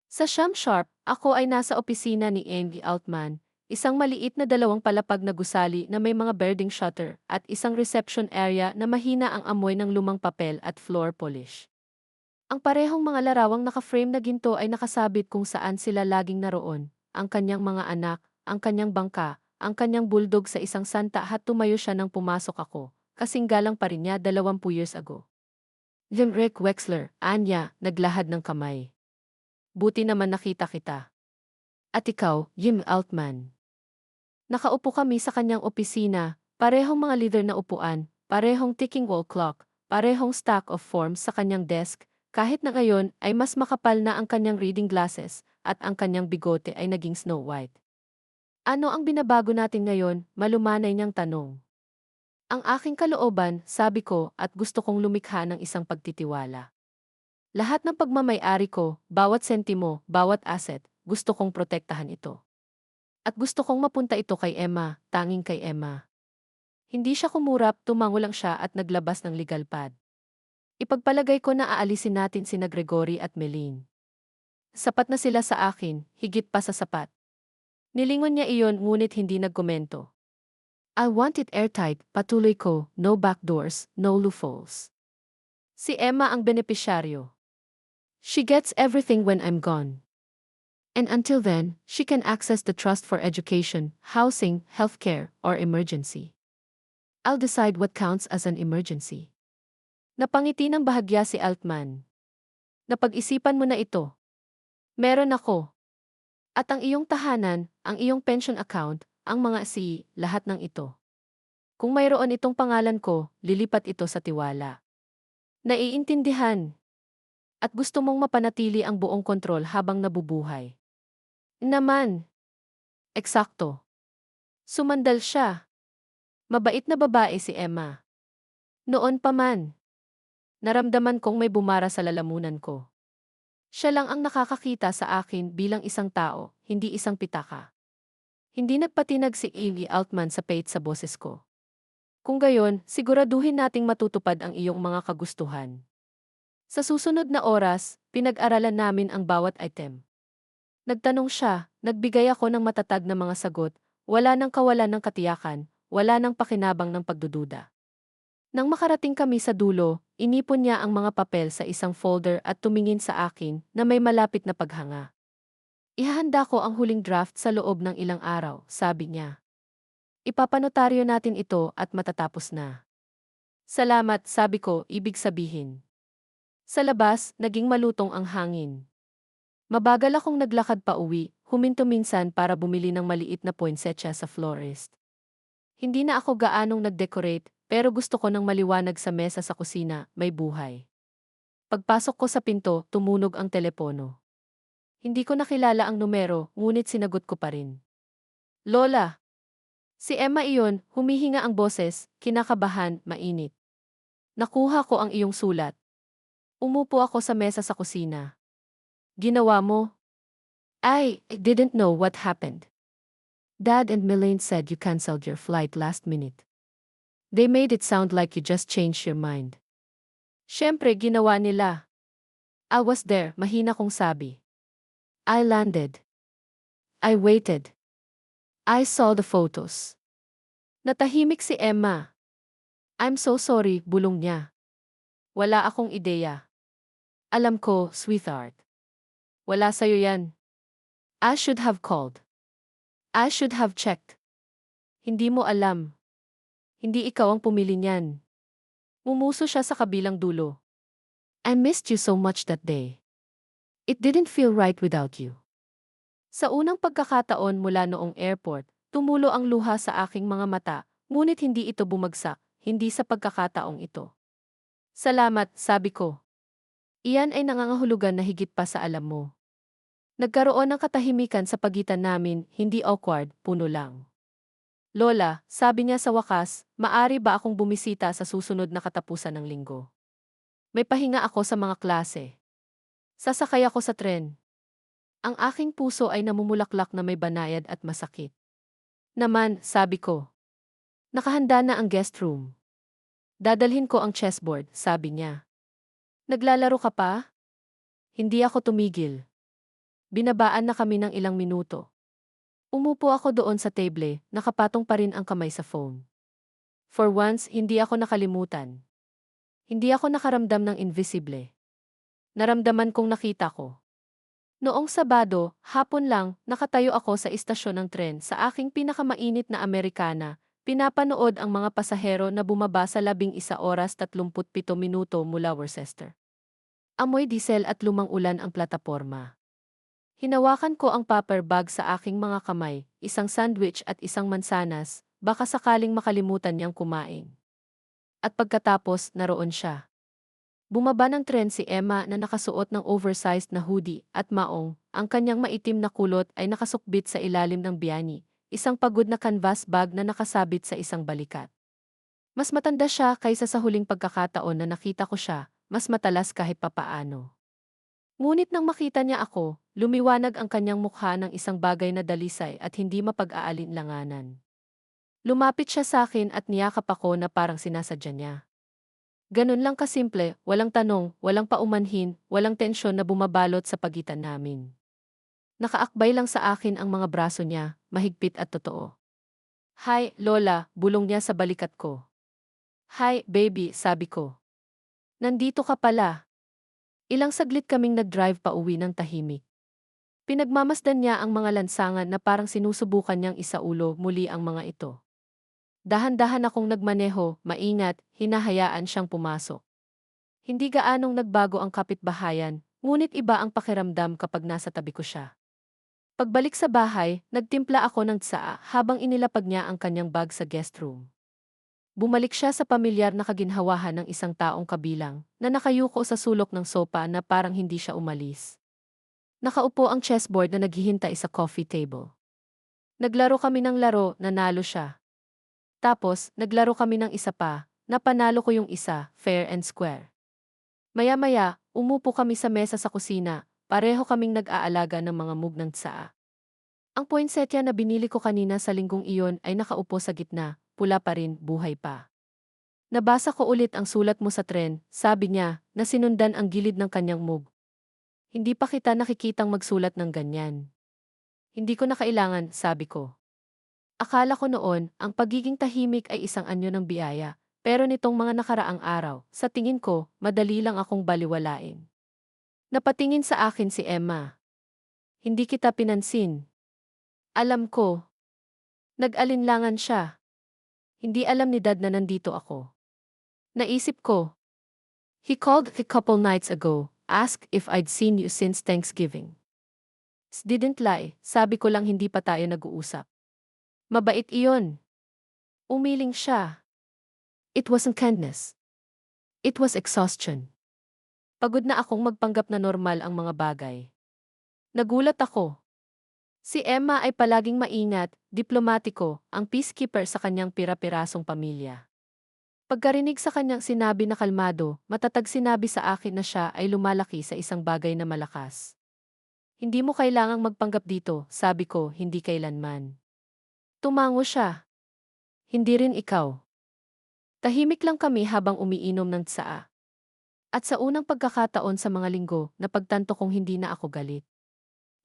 Sa Siyam Sharp, ako ay nasa opisina ni Andy Altman, isang maliit na 2 palapag na gusali na may mga birding shutter at isang reception area na mahina ang amoy ng lumang papel at floor polish. Ang parehong mga larawang naka-frame na ginto ay nakasabit kung saan sila laging naroon, ang kanyang mga anak, ang kanyang bangka, ang kanyang bulldog sa isang santa at tumayo siya nang pumasok ako, kasing galang pa rin niya 20 years ago. Rick Wexler, Anya, naglahad ng kamay. Buti naman nakita kita. At ikaw, Jim Altman. Nakaupo kami sa kanyang opisina, parehong mga leather na upuan, parehong ticking wall clock, parehong stack of forms sa kanyang desk, kahit na ngayon ay mas makapal na ang kanyang reading glasses at ang kanyang bigote ay naging snow white. Ano ang binabago natin ngayon? Malumanay niyang tanong. Ang aking kalooban, sabi ko, at gusto kong lumikha ng isang pagtitiwala. Lahat ng pagmamay-ari ko, bawat sentimo, bawat asset, gusto kong protektahan ito. At gusto kong mapunta ito kay Emma, tanging kay Emma. Hindi siya kumurap, tumango lang siya at naglabas ng legal pad. Ipagpalagay ko na aalisin natin sina Gregory at Meline. Sapat na sila sa akin, higit pa sa sapat. Nilingon niya iyon ngunit hindi nagkomento. I want it airtight, patuloy ko, no backdoors, no loopholes. Si Emma ang benepisyaryo. She gets everything when I'm gone. And until then, she can access the trust for education, housing, healthcare, or emergency. I'll decide what counts as an emergency. Napangiti ng bahagya si Altman. Napag-isipan mo na ito. Meron ako. At ang iyong tahanan, ang iyong pension account, ang mga lahat ng ito. Kung mayroon itong pangalan ko, lilipat ito sa tiwala. Naiintindihan. At gusto mong mapanatili ang buong kontrol habang nabubuhay. Naman. Eksakto. Sumandal siya. Mabait na babae si Emma. Noon pa man. Naramdaman kong may bumara sa lalamunan ko. Siya lang ang nakakakita sa akin bilang isang tao, hindi isang pitaka. Hindi nagpatinag si Amy Altman sa pait sa boses ko. Kung gayon, siguraduhin nating matutupad ang iyong mga kagustuhan. Sa susunod na oras, pinag-aralan namin ang bawat item. Nagtanong siya, nagbigay ako ng matatag na mga sagot, wala nang kawalan ng katiyakan, wala nang pakinabang ng pagdududa. Nang makarating kami sa dulo, inipon niya ang mga papel sa isang folder at tumingin sa akin na may malapit na paghanga. Ihahanda ko ang huling draft sa loob ng ilang araw, sabi niya. Ipapanotaryo natin ito at matatapos na. Salamat, sabi ko, ibig sabihin. Sa labas, naging malutong ang hangin. Mabagal akong naglakad pa uwi, huminto minsan para bumili ng maliit na poinsettia sa florist. Hindi na ako gaanong nag-decorate, pero gusto ko ng maliwanag sa mesa sa kusina, may buhay. Pagpasok ko sa pinto, tumunog ang telepono. Hindi ko nakilala ang numero, ngunit sinagot ko pa rin. Lola! Si Emma iyon, humihinga ang boses, kinakabahan, mainit. Nakuha ko ang iyong sulat. Umupo ako sa mesa sa kusina. Ginawa mo? I didn't know what happened. Dad and Melaine said you canceled your flight last minute. They made it sound like you just changed your mind. Siyempre, ginawa nila. I was there, mahina kong sabi. I landed. I waited. I saw the photos. Natahimik si Emma. I'm so sorry, bulong niya. Wala akong ideya. Alam ko, sweetheart. Wala sa'yo yan. I should have called. I should have checked. Hindi mo alam. Hindi ikaw ang pumili niyan. Mumuso siya sa kabilang dulo. I missed you so much that day. It didn't feel right without you. Sa unang pagkakataon mula noong airport, tumulo ang luha sa aking mga mata, ngunit hindi ito bumagsak, hindi sa pagkakataong ito. Salamat, sabi ko. Iyan ay nangangahulugan na higit pa sa alam mo. Nagkaroon ng katahimikan sa pagitan namin, hindi awkward, puno lang. Lola, sabi niya sa wakas, maari ba akong bumisita sa susunod na katapusan ng linggo? May pahinga ako sa mga klase. Sasakay ako sa tren. Ang aking puso ay namumulaklak na may banayad at masakit. Naman, sabi ko. Nakahanda na ang guest room. Dadalhin ko ang chessboard, sabi niya. Naglalaro ka pa? Hindi ako tumigil. Binabaan na kami ng ilang minuto. Umupo ako doon sa table, nakapatong pa rin ang kamay sa phone. For once, hindi ako nakalimutan. Hindi ako nakaramdam ng invisible. Naramdaman kong nakita ko. Noong Sabado, hapon lang, nakatayo ako sa istasyon ng tren sa aking pinakamainit na Amerikana, pinapanood ang mga pasahero na bumaba sa 11 oras 37 minuto mula Worcester. Amoy diesel at lumang ulan ang plataporma. Hinawakan ko ang paper bag sa aking mga kamay, isang sandwich at isang mansanas, baka sakaling makalimutan niyang kumain. At pagkatapos, naroon siya. Bumaba ng tren si Emma na nakasuot ng oversized na hoodie at maong, ang kanyang maitim na kulot ay nakasukbit sa ilalim ng biyani, isang pagod na canvas bag na nakasabit sa isang balikat. Mas matanda siya kaysa sa huling pagkakataon na nakita ko siya, mas matalas kahit papaano. Ngunit nang makita niya ako, lumiwanag ang kanyang mukha ng isang bagay na dalisay at hindi mapag-aalinlanganan. Lumapit siya sa akin at niyakap ako na parang sinasadya niya. Ganun lang kasimple, walang tanong, walang paumanhin, walang tensyon na bumabalot sa pagitan namin. Nakaakbay lang sa akin ang mga braso niya, mahigpit at totoo. Hi, Lola, bulong niya sa balikat ko. Hi, baby, sabi ko. Nandito ka pala. Ilang saglit kaming nag-drive pa uwi ng tahimik. Pinagmamasdan niya ang mga lansangan na parang sinusubukan niyang isaulo muli ang mga ito. Dahan-dahan akong nagmaneho, maingat, hinahayaan siyang pumasok. Hindi gaanong nagbago ang kapitbahayan, ngunit iba ang pakiramdam kapag nasa tabi ko siya. Pagbalik sa bahay, nagtimpla ako ng tsaa habang inilapag niya ang kanyang bag sa guest room. Bumalik siya sa pamilyar na kaginhawahan ng isang taong kabilang na nakayuko sa sulok ng sopa na parang hindi siya umalis. Nakaupo ang chessboard na naghihintay sa coffee table. Naglaro kami ng laro, nanalo siya. Tapos, naglaro kami ng isa pa, napanalo ko yung isa, fair and square. Maya-maya, umupo kami sa mesa sa kusina, pareho kaming nag-aalaga ng mga mug ng tsaa. Ang poinsettia na binili ko kanina sa linggong iyon ay nakaupo sa gitna, pula pa rin, buhay pa. Nabasa ko ulit ang sulat mo sa tren, sabi niya, na sinundan ang gilid ng kanyang mug. Hindi pa kita nakikitang magsulat ng ganyan. Hindi ko na kailangan, sabi ko. Akala ko noon, ang pagiging tahimik ay isang anyo ng biyaya, pero nitong mga nakaraang araw, sa tingin ko, madali lang akong baliwalain. Napatingin sa akin si Emma. Hindi kita pinansin. Alam ko. Nag-alinlangan siya. Hindi alam ni Dad na nandito ako. Naisip ko. He called a couple nights ago, asked if I'd seen you since Thanksgiving. Didn't lie, sabi ko lang hindi pa tayo nag-uusap. Mabait iyon. Umiling siya. It wasn't kindness. It was exhaustion. Pagod na akong magpanggap na normal ang mga bagay. Nagulat ako. Si Emma ay palaging maingat, diplomatiko, ang peacekeeper sa kanyang pira-pirasong pamilya. Pagkarinig sa kanyang sinabi na kalmado, matatag sinabi sa akin na siya ay lumalaki sa isang bagay na malakas. Hindi mo kailangang magpanggap dito, sabi ko, hindi kailanman. Tumango siya. Hindi rin ikaw. Tahimik lang kami habang umiinom ng tsaa. At sa unang pagkakataon sa mga linggo, napagtanto kong hindi na ako galit.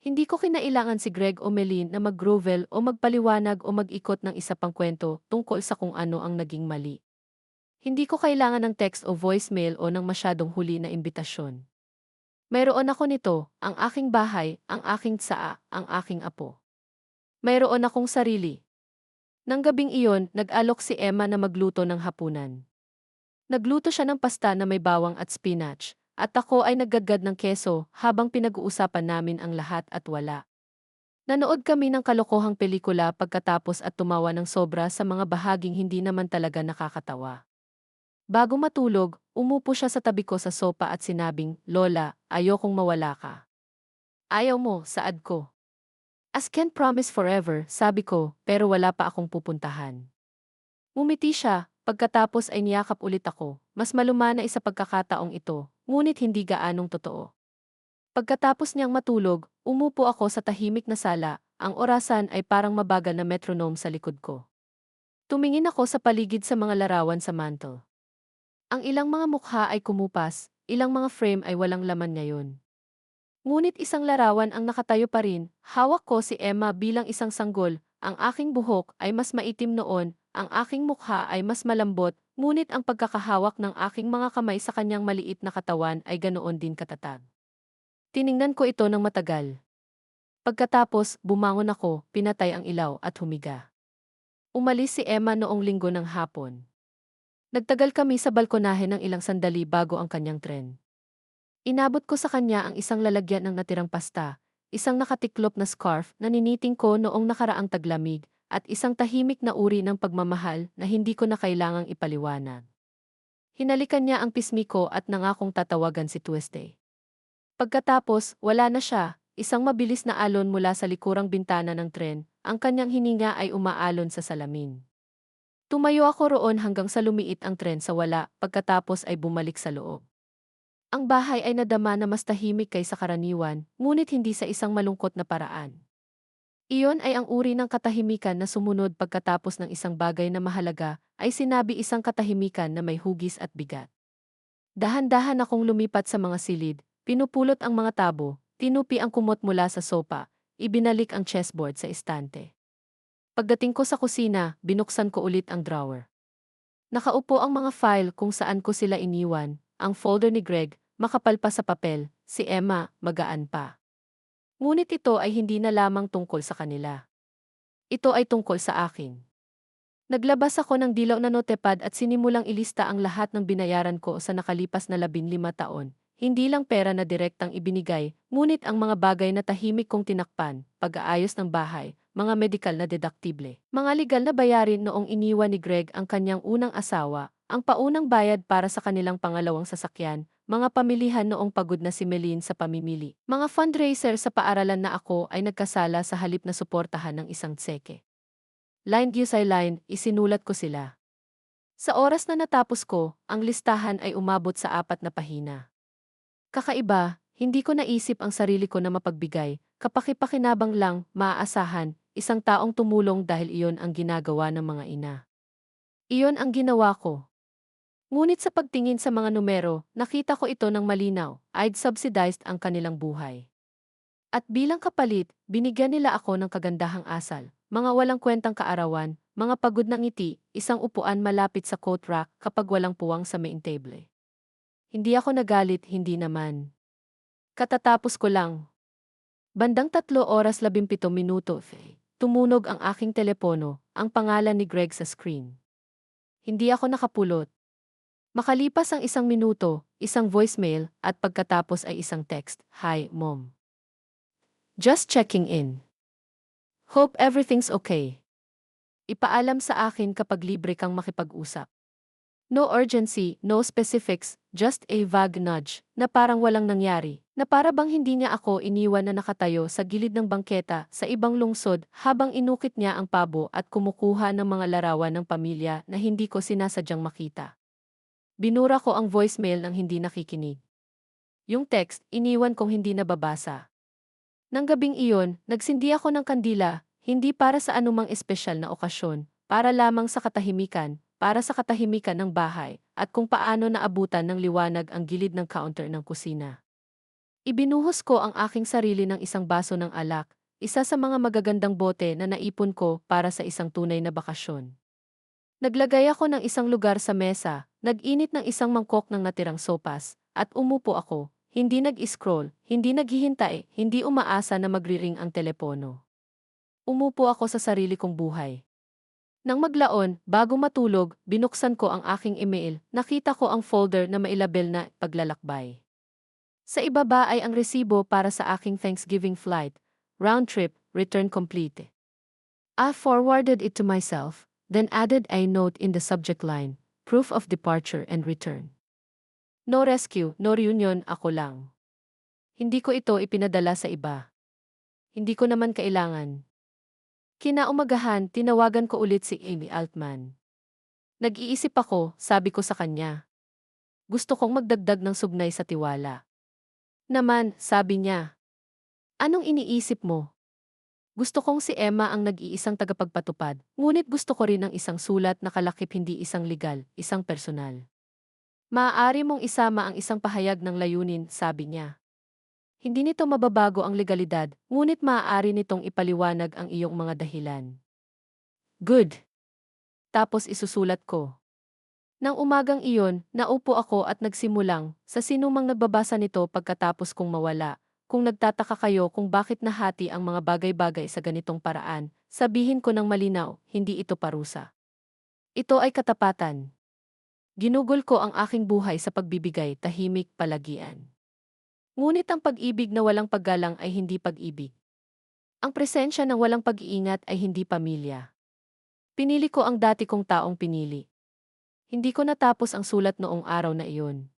Hindi ko kinailangan si Greg o Melin na mag-grovel o magpaliwanag o mag-ikot ng isa pang kwento tungkol sa kung ano ang naging mali. Hindi ko kailangan ng text o voicemail o ng masyadong huli na imbitasyon. Mayroon ako nito, ang aking bahay, ang aking tsaa, ang aking apo. Mayroon akong sarili. Nang gabing iyon, nag-alok si Emma na magluto ng hapunan. Nagluto siya ng pasta na may bawang at spinach, at ako ay naggagad ng keso habang pinag-uusapan namin ang lahat at wala. Nanood kami ng kalokohang pelikula pagkatapos at tumawa ng sobra sa mga bahaging hindi naman talaga nakakatawa. Bago matulog, umupo siya sa tabi ko sa sopa at sinabing, Lola, ayokong mawala ka. Ayaw mo, saad ko. As can't promise forever, sabi ko, pero wala pa akong pupuntahan. Ngumiti siya, pagkatapos ay niyakap ulit ako, mas malumana sa pagkakataong ito, ngunit hindi gaanong totoo. Pagkatapos niyang matulog, umupo ako sa tahimik na sala, ang orasan ay parang mabagal na metronome sa likod ko. Tumingin ako sa paligid sa mga larawan sa mantle. Ang ilang mga mukha ay kumupas, ilang mga frame ay walang laman ngayon. Ngunit isang larawan ang nakatayo pa rin, hawak ko si Emma bilang isang sanggol, ang aking buhok ay mas maitim noon, ang aking mukha ay mas malambot, ngunit ang pagkakahawak ng aking mga kamay sa kanyang maliit na katawan ay ganoon din katatag. Tiningnan ko ito ng matagal. Pagkatapos, bumangon ako, pinatay ang ilaw at humiga. Umalis si Emma noong linggo ng hapon. Nagtagal kami sa balkonahe ng ilang sandali bago ang kanyang tren. Inabot ko sa kanya ang isang lalagyan ng natirang pasta, isang nakatiklop na scarf na niniting ko noong nakaraang taglamig, at isang tahimik na uri ng pagmamahal na hindi ko na kailangang ipaliwanag. Hinalikan niya ang pismi ko at nangakong tatawagan si Tuesday. Pagkatapos, wala na siya, isang mabilis na alon mula sa likurang bintana ng tren, ang kanyang hininga ay umaalon sa salamin. Tumayo ako roon hanggang sa lumiit ang tren sa wala, pagkatapos ay bumalik sa loob. Ang bahay ay nadama na mas tahimik kaysa karaniwan, ngunit hindi sa isang malungkot na paraan. Iyon ay ang uri ng katahimikan na sumunod pagkatapos ng isang bagay na mahalaga, ay sinabi isang katahimikan na may hugis at bigat. Dahan-dahan akong lumipat sa mga silid, pinupulot ang mga tabo, tinupi ang kumot mula sa sopa, ibinalik ang chessboard sa estante. Pagdating ko sa kusina, binuksan ko ulit ang drawer. Nakaupo ang mga file kung saan ko sila iniwan, ang folder ni Greg, makapal pa sa papel, si Emma, magaan pa. Ngunit ito ay hindi na lamang tungkol sa kanila. Ito ay tungkol sa akin. Naglabas ako ng dilaw na notepad at sinimulang ilista ang lahat ng binayaran ko sa nakalipas na 15 taon. Hindi lang pera na direktang ibinigay, ngunit ang mga bagay na tahimik kong tinakpan, pag-aayos ng bahay, mga medikal na deductible, mga legal na bayarin noong iniwan ni Greg ang kanyang unang asawa, ang paunang bayad para sa kanilang pangalawang sasakyan, mga pamilihan noong pagod na si Meline sa pamimili, mga fundraiser sa paaralan na ako ay nagkasala sa halip na suportahan ng isang tseke. Line by line, isinulat ko sila. Sa oras na natapos ko, ang listahan ay umabot sa 4 na pahina. Kakaiba, hindi ko naisip ang sarili ko na mapagbigay, kapaki-pakinabang lang, maaasahan, isang taong tumulong dahil iyon ang ginagawa ng mga ina. Iyon ang ginawa ko. Ngunit sa pagtingin sa mga numero, nakita ko ito ng malinaw, I'd subsidized ang kanilang buhay. At bilang kapalit, binigyan nila ako ng kagandahang asal, mga walang kwentang kaarawan, mga pagod na ngiti, isang upuan malapit sa coat rack kapag walang puwang sa main table. Hindi ako nagalit, hindi naman. Katatapos ko lang. Bandang 3 oras 17 minuto, tumunog ang aking telepono, ang pangalan ni Greg sa screen. Hindi ako nakapulot. Makalipas ang 1 minuto, isang voicemail, at pagkatapos ay isang text, Hi, Mom. Just checking in. Hope everything's okay. Ipaalam sa akin kapag libre kang makipag-usap. No urgency, no specifics, just a vague nudge, na parang walang nangyari, na para bang hindi niya ako iniwan na nakatayo sa gilid ng bangketa sa ibang lungsod habang inukit niya ang pabo at kumukuha ng mga larawan ng pamilya na hindi ko sinasadyang makita. Binura ko ang voicemail nang hindi nakikinig. Yung text, iniwan kong hindi nababasa. Nang gabing iyon, nagsindi ako ng kandila, hindi para sa anumang espesyal na okasyon, para lamang sa katahimikan, para sa katahimikan ng bahay, at kung paano naabutan ng liwanag ang gilid ng counter ng kusina. Ibinuhos ko ang aking sarili ng isang baso ng alak, isa sa mga magagandang bote na naipon ko para sa isang tunay na bakasyon. Naglagay ako ng isang lugar sa mesa, nag-init ng isang mangkok ng natirang sopas, at umupo ako, hindi nag-scroll, hindi naghihintay, hindi umaasa na magriring ang telepono. Umupo ako sa sarili kong buhay. Nang maglaon, bago matulog, binuksan ko ang aking email, nakita ko ang folder na mailabel na paglalakbay. Sa ibaba ay ang resibo para sa aking Thanksgiving flight, round trip, return complete. I forwarded it to myself, then added a note in the subject line, proof of departure and return. No rescue, no reunion, ako lang. Hindi ko ito ipinadala sa iba. Hindi ko naman kailangan. Kinaumagahan, tinawagan ko ulit si Amy Altman. Nag-iisip ako, sabi ko sa kanya. Gusto kong magdagdag ng sugnay sa tiwala. Naman, sabi niya. Anong iniisip mo? Gusto kong si Emma ang nag-iisang tagapagpatupad, ngunit gusto ko rin ang isang sulat na kalakip hindi isang legal, isang personal. Maaari mong isama ang isang pahayag ng layunin, sabi niya. Hindi nito mababago ang legalidad, ngunit maaari nitong ipaliwanag ang iyong mga dahilan. Good. Tapos isusulat ko. Nang umagang iyon, naupo ako at nagsimulang, sa sinumang nagbabasa nito pagkatapos kong mawala, kung nagtataka kayo kung bakit nahati ang mga bagay-bagay sa ganitong paraan, sabihin ko ng malinaw, hindi ito parusa. Ito ay katapatan. Ginugol ko ang aking buhay sa pagbibigay, tahimik, palagian. Ngunit ang pag-ibig na walang paggalang ay hindi pag-ibig. Ang presensya ng walang pag-iingat ay hindi pamilya. Pinili ko ang dati kong taong pinili. Hindi ko natapos ang sulat noong araw na iyon.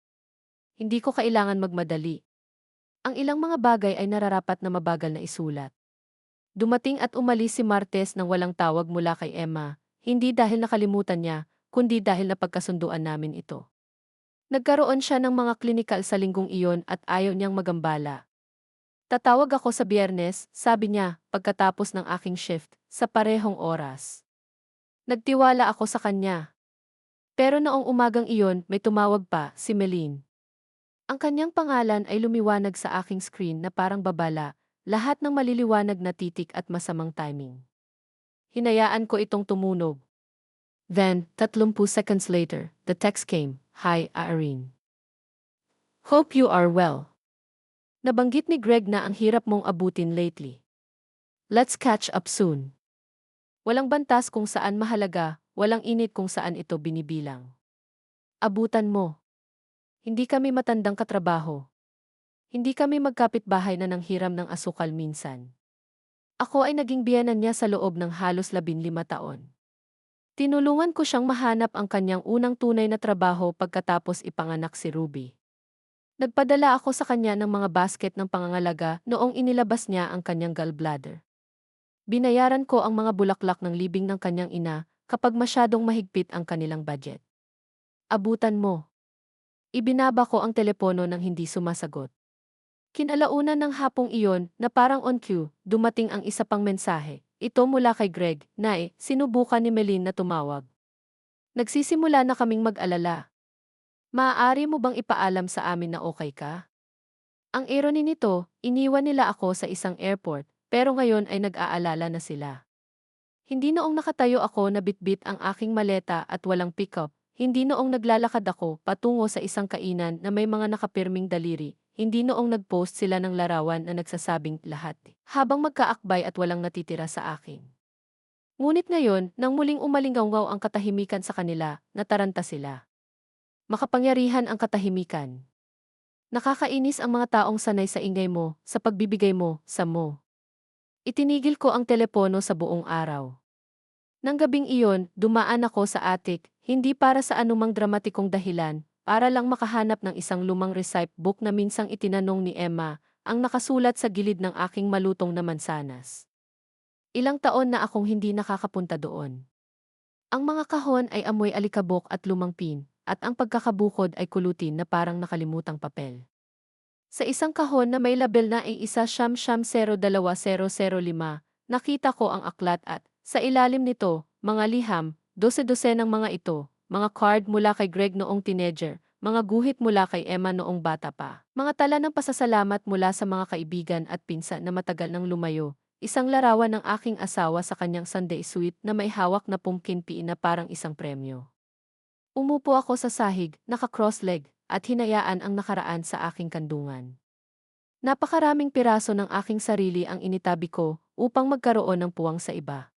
Hindi ko kailangan magmadali. Ang ilang mga bagay ay nararapat na mabagal na isulat. Dumating at umalis si Martes nang walang tawag mula kay Emma, hindi dahil nakalimutan niya, kundi dahil napagkasunduan namin ito. Nagkaroon siya ng mga klinikal sa linggong iyon at ayaw niyang magambala. Tatawag ako sa Biyernes, sabi niya, pagkatapos ng aking shift, sa parehong oras. Nagtiwala ako sa kanya. Pero noong umagang iyon, may tumawag pa, si Meline. Ang kanyang pangalan ay lumiwanag sa aking screen na parang babala, lahat ng maliliwanag na titik at masamang timing. Hinayaan ko itong tumunog. Then, 30 seconds later, the text came, "Hi, Irene. Hope you are well. Nabanggit ni Greg na ang hirap mong abutin lately. Let's catch up soon." Walang bantas kung saan mahalaga, walang init kung saan ito binibilang. Abutan mo. Hindi kami matandang katrabaho. Hindi kami magkapitbahay na nanghiram ng asukal minsan. Ako ay naging biyenan niya sa loob ng halos 15 taon. Tinulungan ko siyang mahanap ang kanyang unang tunay na trabaho pagkatapos ipanganak si Ruby. Nagpadala ako sa kanya ng mga basket ng pangangalaga noong inilabas niya ang kanyang gallbladder. Binayaran ko ang mga bulaklak ng libing ng kanyang ina kapag masyadong mahigpit ang kanilang budget. Abutan mo. Ibinaba ko ang telepono nang hindi sumasagot. Kinalaunan ng hapong iyon na parang on cue, dumating ang isa pang mensahe. Ito mula kay Greg, sinubukan ni Melin na tumawag. Nagsisimula na kaming mag-alala. Maaari mo bang ipaalam sa amin na okay ka? Ang irony nito, iniwan nila ako sa isang airport, pero ngayon ay nag-aalala na sila. Hindi noong nakatayo ako na bitbit ang aking maleta at walang pick-up, hindi noong naglalakad ako patungo sa isang kainan na may mga nakapirming daliri, hindi noong nag-post sila ng larawan na nagsasabing lahat, habang magkaakbay at walang natitira sa akin. Ngunit ngayon, nang muling umalingaw ang katahimikan sa kanila, nataranta sila. Makapangyarihan ang katahimikan. Nakakainis ang mga taong sanay sa ingay mo, sa pagbibigay mo, sa mo. Itinigil ko ang telepono sa buong araw. Nang gabing iyon, dumaan ako sa attic, hindi para sa anumang dramatikong dahilan, para lang makahanap ng isang lumang recipe book na minsang itinanong ni Emma, ang nakasulat sa gilid ng aking malutong na mansanas. Ilang taon na akong hindi nakakapunta doon. Ang mga kahon ay amoy alikabok at lumang pin, at ang pagkakabukod ay kulutin na parang nakalimutang papel. Sa isang kahon na may label na ay 1-02005, nakita ko ang aklat at, sa ilalim nito, mga liham, 12 ng mga ito, mga card mula kay Greg noong teenager, mga guhit mula kay Emma noong bata pa, mga tala ng pasasalamat mula sa mga kaibigan at pinsan na matagal nang lumayo, isang larawan ng aking asawa sa kanyang Sunday suite na may hawak na pumpkin pie na parang isang premyo. Umupo ako sa sahig, naka-cross-leg, at hinayaan ang nakaraan sa aking kandungan. Napakaraming piraso ng aking sarili ang initabi ko upang magkaroon ng puwang sa iba.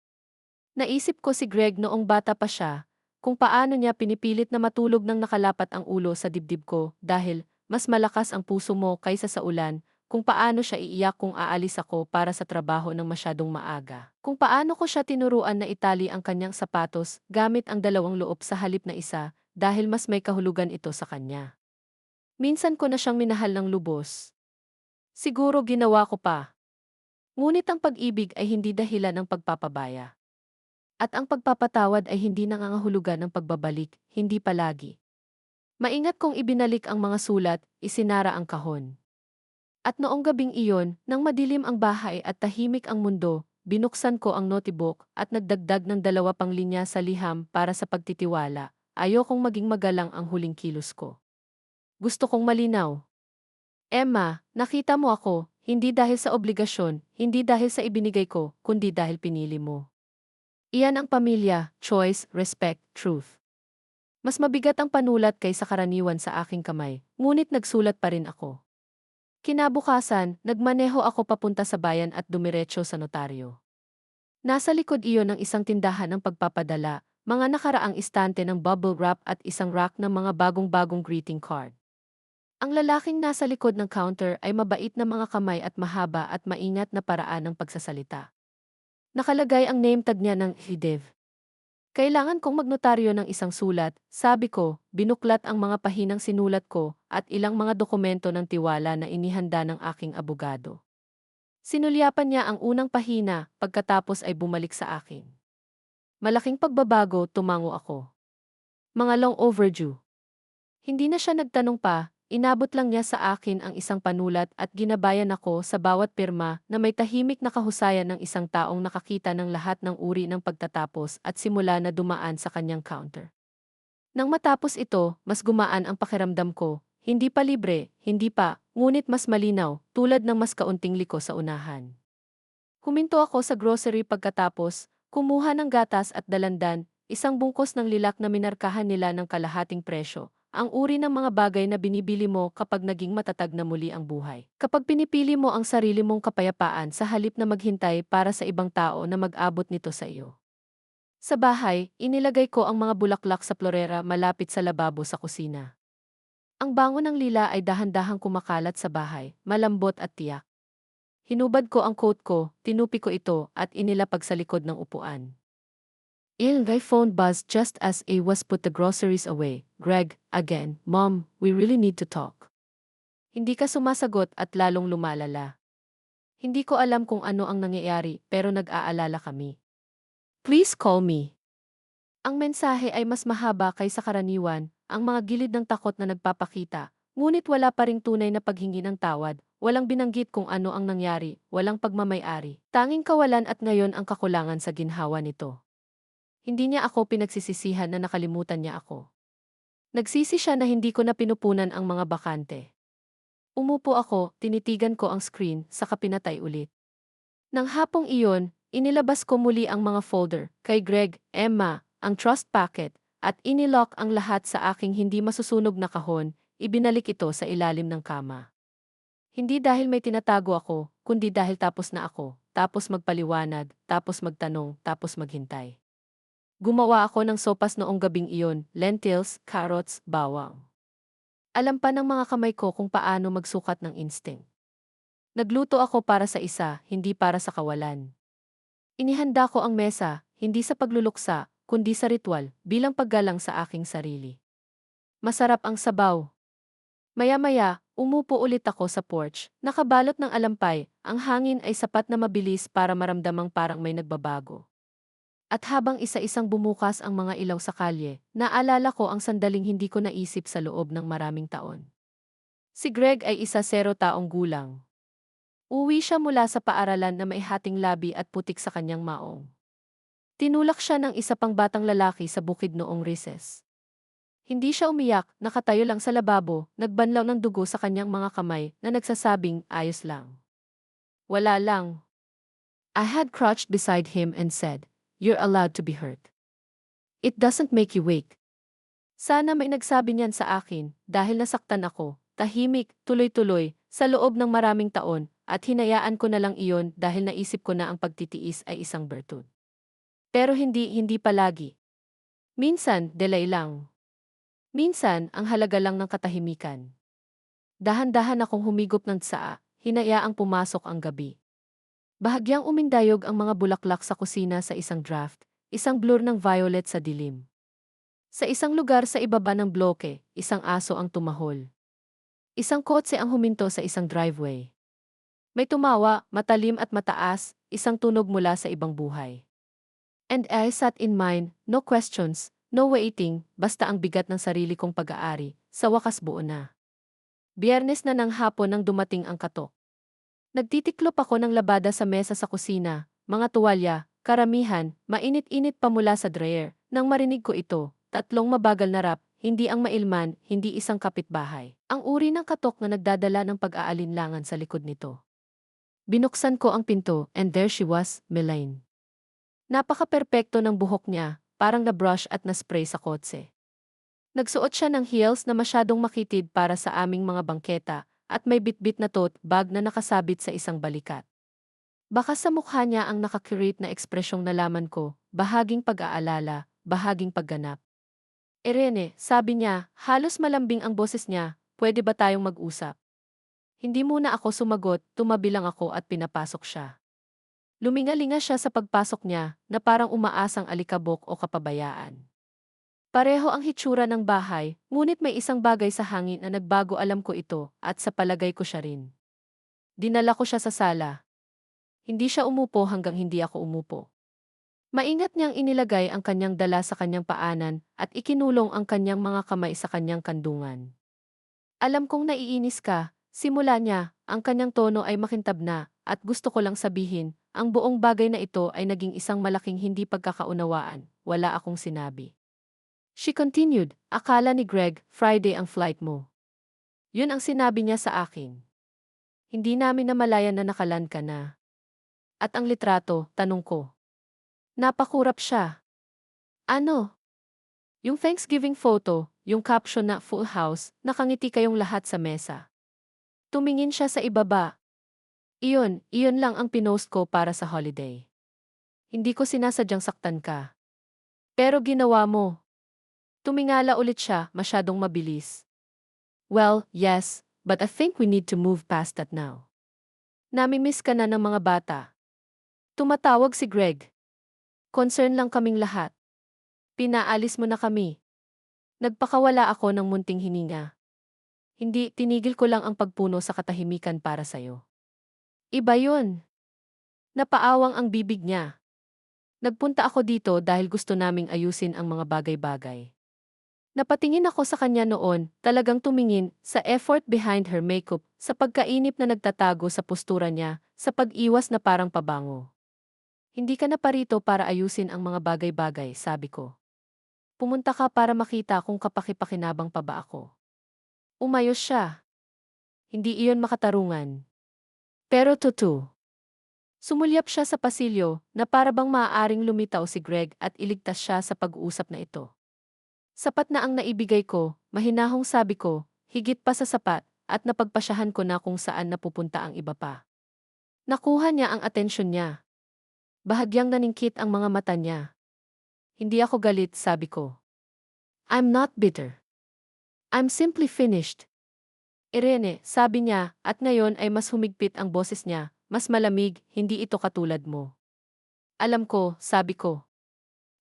Naisip ko si Greg noong bata pa siya, kung paano niya pinipilit na matulog nang nakalapat ang ulo sa dibdib ko dahil mas malakas ang puso mo kaysa sa ulan, kung paano siya iiyak kung aalis ako para sa trabaho ng masyadong maaga, kung paano ko siya tinuruan na itali ang kanyang sapatos gamit ang dalawang loob sa halip na isa dahil mas may kahulugan ito sa kanya. Minsan ko na siyang minahal ng lubos. Siguro ginawa ko pa. Ngunit ang pag-ibig ay hindi dahilan ng pagpapabaya. At ang pagpapatawad ay hindi nangangahulugan ng pagbabalik, hindi palagi. Maingat kong ibinalik ang mga sulat, isinara ang kahon. At noong gabing iyon, nang madilim ang bahay at tahimik ang mundo, binuksan ko ang notebook at nagdagdag ng 2 pang linya sa liham para sa pagtitiwala. Ayokong maging magalang ang huling kilos ko. Gusto kong malinaw. Emma, nakita mo ako, hindi dahil sa obligasyon, hindi dahil sa ibinigay ko, kundi dahil pinili mo. Iyan ang pamilya, choice, respect, truth. Mas mabigat ang panulat kaysa karaniwan sa aking kamay, ngunit nagsulat pa rin ako. Kinabukasan, nagmaneho ako papunta sa bayan at dumiretso sa notaryo. Nasa likod iyon ng isang tindahan ng pagpapadala, mga nakaraang istante ng bubble wrap at isang rack ng mga bagong-bagong greeting card. Ang lalaking nasa likod ng counter ay mabait na mga kamay at mahaba at maingat na paraan ng pagsasalita. Nakalagay ang name tag niya ng Hidev. Kailangan kong magnotaryo ng isang sulat, sabi ko, binuklat ang mga pahinang sinulat ko at ilang mga dokumento ng tiwala na inihanda ng aking abogado. Sinulyapan niya ang unang pahina, pagkatapos ay bumalik sa akin. Malaking pagbabago, tumango ako. Mga long overdue. Hindi na siya nagtanong pa, inabot lang niya sa akin ang isang panulat at ginabayan ako sa bawat pirma na may tahimik na kahusayan ng isang taong nakakita ng lahat ng uri ng pagtatapos at simula na dumaan sa kanyang counter. Nang matapos ito, mas gumaan ang pakiramdam ko, hindi pa libre, hindi pa, ngunit mas malinaw, tulad ng mas kaunting liko sa unahan. Huminto ako sa grocery pagkatapos, kumuha ng gatas at dalandan, isang bungkos ng lilak na minarkahan nila ng kalahating presyo. Ang uri ng mga bagay na binibili mo kapag naging matatag na muli ang buhay. Kapag pinipili mo ang sarili mong kapayapaan sa halip na maghintay para sa ibang tao na mag-abot nito sa iyo. Sa bahay, inilagay ko ang mga bulaklak sa florera malapit sa lababo sa kusina. Ang bango ng lila ay dahan-dahang kumakalat sa bahay, malambot at tiyak. Hinubad ko ang coat ko, tinupi ko ito at inilapag sa likod ng upuan. My phone buzzed just as I was put the groceries away. Greg, again, Mom, we really need to talk. Hindi ka sumasagot at lalong lumalala. Hindi ko alam kung ano ang nangyayari pero nag-aalala kami. Please call me. Ang mensahe ay mas mahaba kaysa karaniwan, ang mga gilid ng takot na nagpapakita, ngunit wala pa ring tunay na paghingi ng tawad, walang binanggit kung ano ang nangyari, walang pagmamay-ari. Tanging kawalan at ngayon ang kakulangan sa ginhawa nito. Hindi niya ako pinagsisisihan na nakalimutan niya ako. Nagsisi siya na hindi ko na pinupunan ang mga bakante. Umupo ako, tinitigan ko ang screen, saka pinatay ulit. Nang hapong iyon, inilabas ko muli ang mga folder, kay Greg, Emma, ang trust packet, at inilock ang lahat sa aking hindi masusunog na kahon, ibinalik ito sa ilalim ng kama. Hindi dahil may tinatago ako, kundi dahil tapos na ako, tapos magpaliwanag, tapos magtanong, tapos maghintay. Gumawa ako ng sopas noong gabing iyon, lentils, carrots, bawang. Alam pa ng mga kamay ko kung paano magsukat ng instinct. Nagluto ako para sa isa, hindi para sa kawalan. Inihanda ko ang mesa, hindi sa pagluluksa, kundi sa ritual, bilang paggalang sa aking sarili. Masarap ang sabaw. Maya-maya, umupo ulit ako sa porch, nakabalot ng alampay, ang hangin ay sapat na mabilis para maramdamang parang may nagbabago. At habang isa-isang bumukas ang mga ilaw sa kalye, naalala ko ang sandaling hindi ko naisip sa loob ng maraming taon. Si Greg ay 10 taong gulang. Uwi siya mula sa paaralan na may hating labi at putik sa kanyang maong. Tinulak siya ng isa pang batang lalaki sa bukid noong recess. Hindi siya umiyak, nakatayo lang sa lababo, nagbanlaw ng dugo sa kanyang mga kamay na nagsasabing ayos lang. Wala lang. I had crouched beside him and said, "You're allowed to be hurt. It doesn't make you weak." Sana may nagsabi niyan sa akin dahil nasaktan ako, tahimik, tuloy-tuloy, sa loob ng maraming taon at hinayaan ko na lang iyon dahil naisip ko na ang pagtitiis ay isang bertud. Pero hindi palagi. Minsan, delay lang. Minsan, ang halaga lang ng katahimikan. Dahan-dahan akong humigop ng tsaa, hinayaang pumasok ang gabi. Bahagyang umindayog ang mga bulaklak sa kusina sa isang draft, isang blur ng violet sa dilim. Sa isang lugar sa ibaba ng bloke, isang aso ang tumahol. Isang kotse ang huminto sa isang driveway. May tumawa, matalim at mataas, isang tunog mula sa ibang buhay. And I sat in mine, no questions, no waiting, basta ang bigat ng sarili kong pag-aari, sa wakas buo na. Biyernes na ng hapon nang dumating ang katok. Nagtitiklop ako ng labada sa mesa sa kusina, mga tuwalya, karamihan, mainit-init pa mula sa dryer. Nang marinig ko ito, tatlong mabagal na rap, hindi ang mailman, hindi isang kapitbahay. Ang uri ng katok na nagdadala ng pag-aalinlangan sa likod nito. Binuksan ko ang pinto, and there she was, Melaine. Napaka-perpekto ng buhok niya, parang na-brush at na-spray sa kotse. Nagsuot siya ng heels na masyadong makitid para sa aming mga bangketa, at may bitbit na tote bag na nakasabit sa isang balikat. Baka sa mukha niya ang nakakurate na ekspresyong nalaman ko, bahaging pag-aalala, bahaging pagganap. Irene, sabi niya, halos malambing ang boses niya, pwede ba tayong mag-usap? Hindi muna ako sumagot, tumabi lang ako at pinapasok siya. Lumingalinga siya sa pagpasok niya, na parang umaasang alikabok o kapabayaan. Pareho ang hitsura ng bahay, ngunit may isang bagay sa hangin na nagbago, alam ko ito, at sa palagay ko siya rin. Dinala ko siya sa sala. Hindi siya umupo hanggang hindi ako umupo. Maingat niyang inilagay ang kanyang dala sa kanyang paanan at ikinulong ang kanyang mga kamay sa kanyang kandungan. Alam kong naiinis ka, simula niya, ang kanyang tono ay makintab na, at gusto ko lang sabihin, ang buong bagay na ito ay naging isang malaking hindi pagkakaunawaan, wala akong sinabi. She continued, akala ni Greg, Friday ang flight mo. Yun ang sinabi niya sa akin. Hindi namin namalayan na nakalan ka na. At ang litrato, tanong ko. Napakurap siya. Ano? Yung Thanksgiving photo, yung caption na full house, nakangiti kayong lahat sa mesa. Tumingin siya sa ibaba. Iyon lang ang pinost ko para sa holiday. Hindi ko sinasadyang saktan ka. Pero ginawa mo. Tumingala ulit siya, masyadong mabilis. Well, yes, but I think we need to move past that now. Namimiss ka na ng mga bata. Tumatawag si Greg. Concern lang kaming lahat. Pinaalis mo na kami. Nagpakawala ako ng munting hininga. Hindi, tinigil ko lang ang pagpuno sa katahimikan para sa'yo. Iba yun. Napaawang ang bibig niya. Nagpunta ako dito dahil gusto naming ayusin ang mga bagay-bagay. Napatingin ako sa kanya noon, talagang tumingin, sa effort behind her makeup, sa pagkainip na nagtatago sa postura niya, sa pag-iwas na parang pabango. Hindi ka na parito para ayusin ang mga bagay-bagay, sabi ko. Pumunta ka para makita kung kapaki-pakinabang pa ba ako. Umayos siya. Hindi iyon makatarungan. Pero totoo. Sumulyap siya sa pasilyo na para bang maaaring lumitaw si Greg at iligtas siya sa pag-uusap na ito. Sapat na ang naibigay ko, mahinahong sabi ko, higit pa sa sapat, at napagpasyahan ko na kung saan napupunta ang iba pa. Nakuha niya ang atensyon niya. Bahagyang naningkit ang mga mata niya. Hindi ako galit, sabi ko. I'm not bitter. I'm simply finished. Irene, sabi niya, at ngayon ay mas humigpit ang boses niya, mas malamig, hindi ito katulad mo. Alam ko, sabi ko.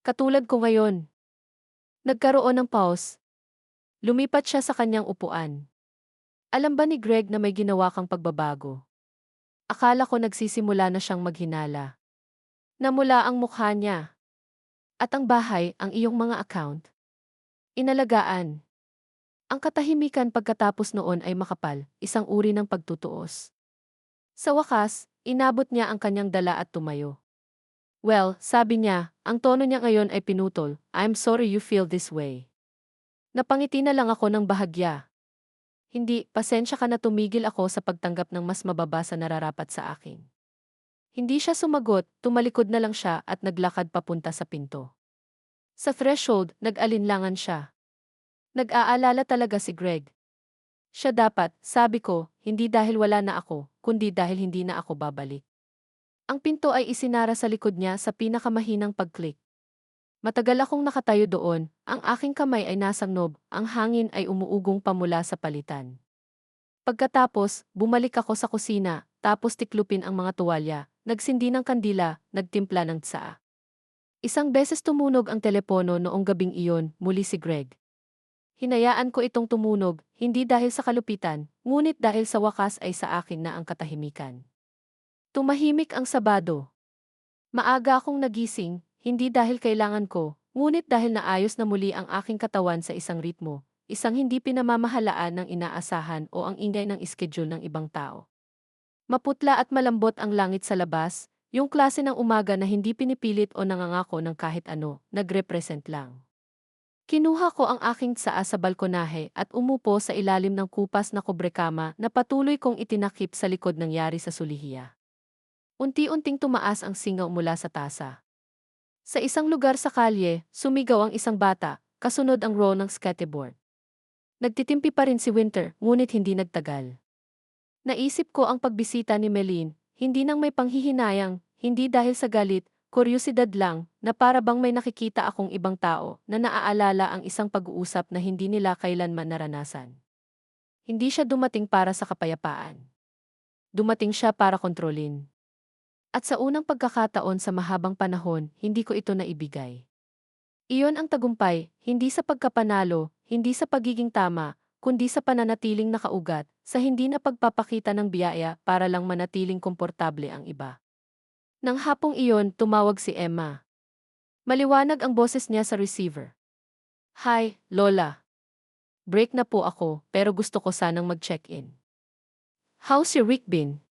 Katulad ko ngayon. Nagkaroon ng pause. Lumipat siya sa kanyang upuan. Alam ba ni Greg na may ginawa kang pagbabago? Akala ko nagsisimula na siyang maghinala. Namula ang mukha niya. At ang bahay, ang iyong mga account. Inalagaan. Ang katahimikan pagkatapos noon ay makapal, isang uri ng pagtutuos. Sa wakas, inabot niya ang kanyang dala at tumayo. Well, sabi niya, ang tono niya ngayon ay pinutol, I'm sorry you feel this way. Napangiti na lang ako ng bahagya. Hindi, pasensya ka na tumigil ako sa pagtanggap ng mas mababa sa nararapat sa akin. Hindi siya sumagot, tumalikod na lang siya at naglakad papunta sa pinto. Sa threshold, nag-alinlangan siya. Nag-aalala talaga si Greg. Siya dapat, sabi ko, hindi dahil wala na ako, kundi dahil hindi na ako babalik. Ang pinto ay isinara sa likod niya sa pinakamahinang pag-click. Matagal akong nakatayo doon, ang aking kamay ay nasa knob, ang hangin ay umuugong pamula sa palitan. Pagkatapos, bumalik ako sa kusina, tapos tiklupin ang mga tuwalya, nagsindi ng kandila, nagtimpla ng tsaa. Isang beses tumunog ang telepono noong gabing iyon, muli si Greg. Hinayaan ko itong tumunog, hindi dahil sa kalupitan, ngunit dahil sa wakas ay sa akin na ang katahimikan. Tumahimik ang Sabado. Maaga akong nagising, hindi dahil kailangan ko, ngunit dahil naayos na muli ang aking katawan sa isang ritmo, isang hindi pinamamahalaan ng inaasahan o ang ingay ng schedule ng ibang tao. Maputla at malambot ang langit sa labas, yung klase ng umaga na hindi pinipilit o nangangako ng kahit ano, nagrepresent lang. Kinuha ko ang aking tsaa sa balkonahe at umupo sa ilalim ng kupas na kobrekama na patuloy kong itinakip sa likod ng yari sa sulihiya. Unti-unting tumaas ang singaw mula sa tasa. Sa isang lugar sa kalye, sumigaw ang isang bata, kasunod ang row ng skateboard. Nagtitimpi pa rin si Winter, ngunit hindi nagtagal. Naisip ko ang pagbisita ni Meline, hindi nang may panghihinayang, hindi dahil sa galit, kuryosidad lang, na para bang may nakikita akong ibang tao na naaalala ang isang pag-uusap na hindi nila kailanman naranasan. Hindi siya dumating para sa kapayapaan. Dumating siya para kontrolin. At sa unang pagkakataon sa mahabang panahon, hindi ko ito naibigay. Iyon ang tagumpay, hindi sa pagkapanalo, hindi sa pagiging tama, kundi sa pananatiling nakaugat, sa hindi na pagpapakita ng biyaya para lang manatiling komportable ang iba. Nang hapong iyon, tumawag si Emma. Maliwanag ang boses niya sa receiver. Hi, Lola. Break na po ako, pero gusto ko sanang mag-check-in. How's your week been?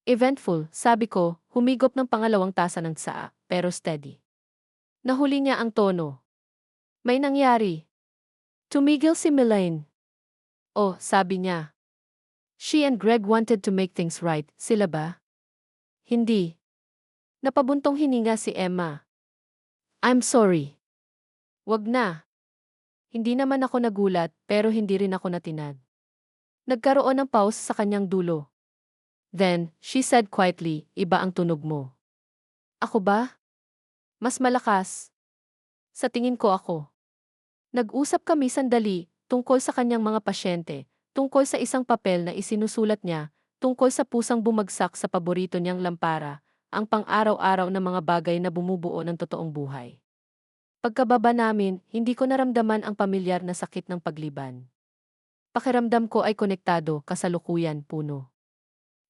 Eventful, sabi ko, humigop ng pangalawang tasa ng tsaa, pero steady. Nahuli niya ang tono. May nangyari. Tumigil si Melaine. Oh, sabi niya. She and Greg wanted to make things right, sila ba? Hindi. Napabuntong hininga si Emma. I'm sorry. Wag na. Hindi naman ako nagulat, pero hindi rin ako natinag. Nagkaroon ng pause sa kanyang dulo. Then, she said quietly, iba ang tunog mo. Ako ba? Mas malakas. Sa tingin ko ako. Nag-usap kami sandali, tungkol sa kanyang mga pasyente, tungkol sa isang papel na isinusulat niya, tungkol sa pusang bumagsak sa paborito niyang lampara, ang pang-araw-araw na mga bagay na bumubuo ng totoong buhay. Pagkababa namin, hindi ko naramdaman ang pamilyar na sakit ng pagliban. Pakiramdam ko ay konektado, kasalukuyan, puno.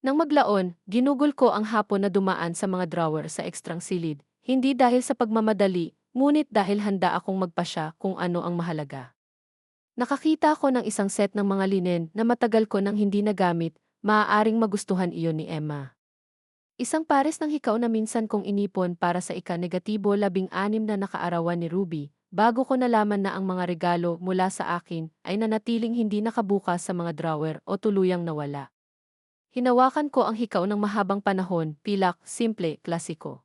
Nang maglaon, ginugol ko ang hapon na dumaan sa mga drawer sa ekstrang silid, hindi dahil sa pagmamadali, ngunit dahil handa akong magpasya kung ano ang mahalaga. Nakakita ako ng isang set ng mga linen na matagal ko nang hindi nagamit, maaaring magustuhan iyon ni Emma. Isang pares ng hikaw na minsan kong inipon para sa ika-negatibo 16 na nakaarawan ni Ruby, bago ko nalaman na ang mga regalo mula sa akin ay nanatiling hindi nakabukas sa mga drawer o tuluyang nawala. Hinawakan ko ang hikaw ng mahabang panahon, pilak, simple, klasiko.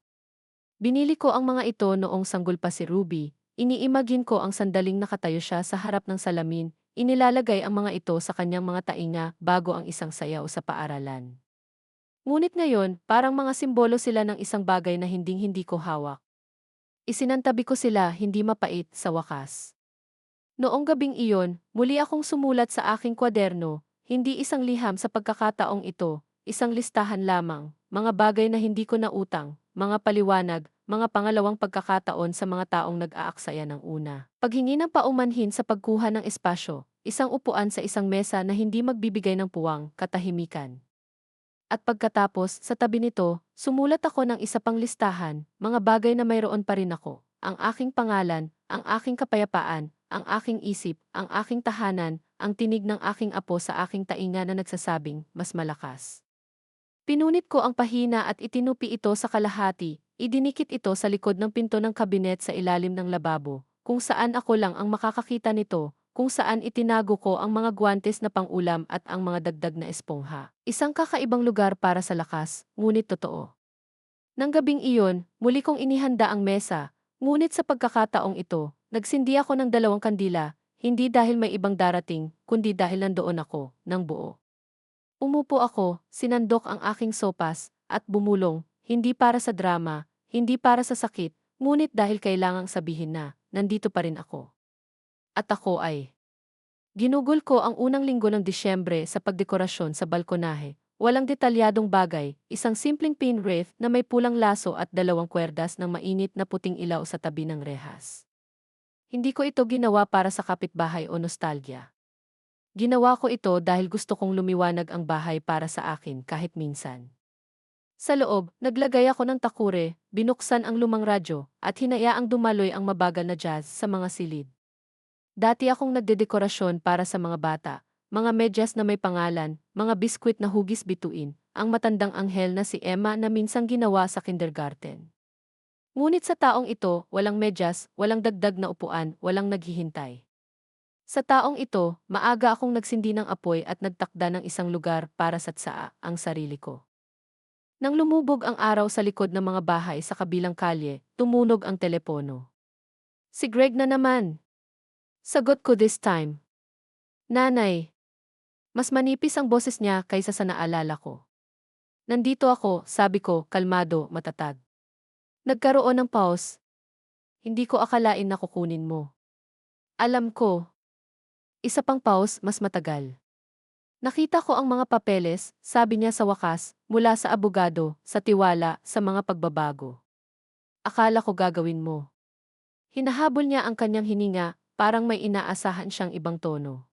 Binili ko ang mga ito noong sanggol pa si Ruby, iniimagine ko ang sandaling nakatayo siya sa harap ng salamin, inilalagay ang mga ito sa kanyang mga tainga bago ang isang sayaw sa paaralan. Ngunit ngayon, parang mga simbolo sila ng isang bagay na hinding-hindi ko hawak. Isinantabi ko sila hindi mapait sa wakas. Noong gabing iyon, muli akong sumulat sa aking kwaderno, hindi isang liham sa pagkakataong ito, isang listahan lamang, mga bagay na hindi ko nautang, mga paliwanag, mga pangalawang pagkakataon sa mga taong nag-aaksaya ng una. Paghingi ng paumanhin sa pagkuha ng espasyo, isang upuan sa isang mesa na hindi magbibigay ng puwang, katahimikan. At pagkatapos, sa tabi nito, sumulat ako ng isa pang listahan, mga bagay na mayroon pa rin ako. Ang aking pangalan, ang aking kapayapaan, ang aking isip, ang aking tahanan, ang tinig ng aking apo sa aking tainga na nagsasabing, mas malakas. Pinunit ko ang pahina at itinupi ito sa kalahati, idinikit ito sa likod ng pinto ng kabinet sa ilalim ng lababo, kung saan ako lang ang makakakita nito, kung saan itinago ko ang mga guwantes na pang-ulam at ang mga dagdag na espongha. Isang kakaibang lugar para sa lakas, ngunit totoo. Nang gabing iyon, muli kong inihanda ang mesa, ngunit sa pagkakataong ito, nagsindi ako ng 2 kandila, hindi dahil may ibang darating, kundi dahil nandoon ako, ng buo. Umupo ako, sinandok ang aking sopas, at bumulong, hindi para sa drama, hindi para sa sakit, ngunit dahil kailangang sabihin na, nandito pa rin ako. At ako ay ginugol ko ang unang linggo ng Disyembre sa pagdekorasyon sa balkonahe. Walang detalyadong bagay, isang simpleng pin wreath na may pulang laso at 2 kwerdas ng mainit na puting ilaw sa tabi ng rehas. Hindi ko ito ginawa para sa kapitbahay o nostalgia. Ginawa ko ito dahil gusto kong lumiwanag ang bahay para sa akin kahit minsan. Sa loob, naglagay ako ng takure, binuksan ang lumang radyo, at hinayaang dumaloy ang mabagal na jazz sa mga silid. Dati akong nagdedekorasyon para sa mga bata, mga medyas na may pangalan, mga biskwit na hugis bituin, ang matandang anghel na si Emma na minsang ginawa sa kindergarten. Ngunit sa taong ito, walang medyas, walang dagdag na upuan, walang naghihintay. Sa taong ito, maaga akong nagsindi ng apoy at nagtakda ng isang lugar para sa tsaa, ang sarili ko. Nang lumubog ang araw sa likod ng mga bahay sa kabilang kalye, tumunog ang telepono. Si Greg na naman. Sagot ko this time. Nanay. Mas manipis ang boses niya kaysa sa naalala ko. Nandito ako, sabi ko, kalmado, matatag. Nagkaroon ng pause. Hindi ko akalain na kukunin mo. Alam ko. Isa pang pause, mas matagal. Nakita ko ang mga papeles, sabi niya sa wakas, mula sa abogado, sa tiwala, sa mga pagbabago. Akala ko gagawin mo. Hinahabol niya ang kanyang hininga, parang may inaasahan siyang ibang tono.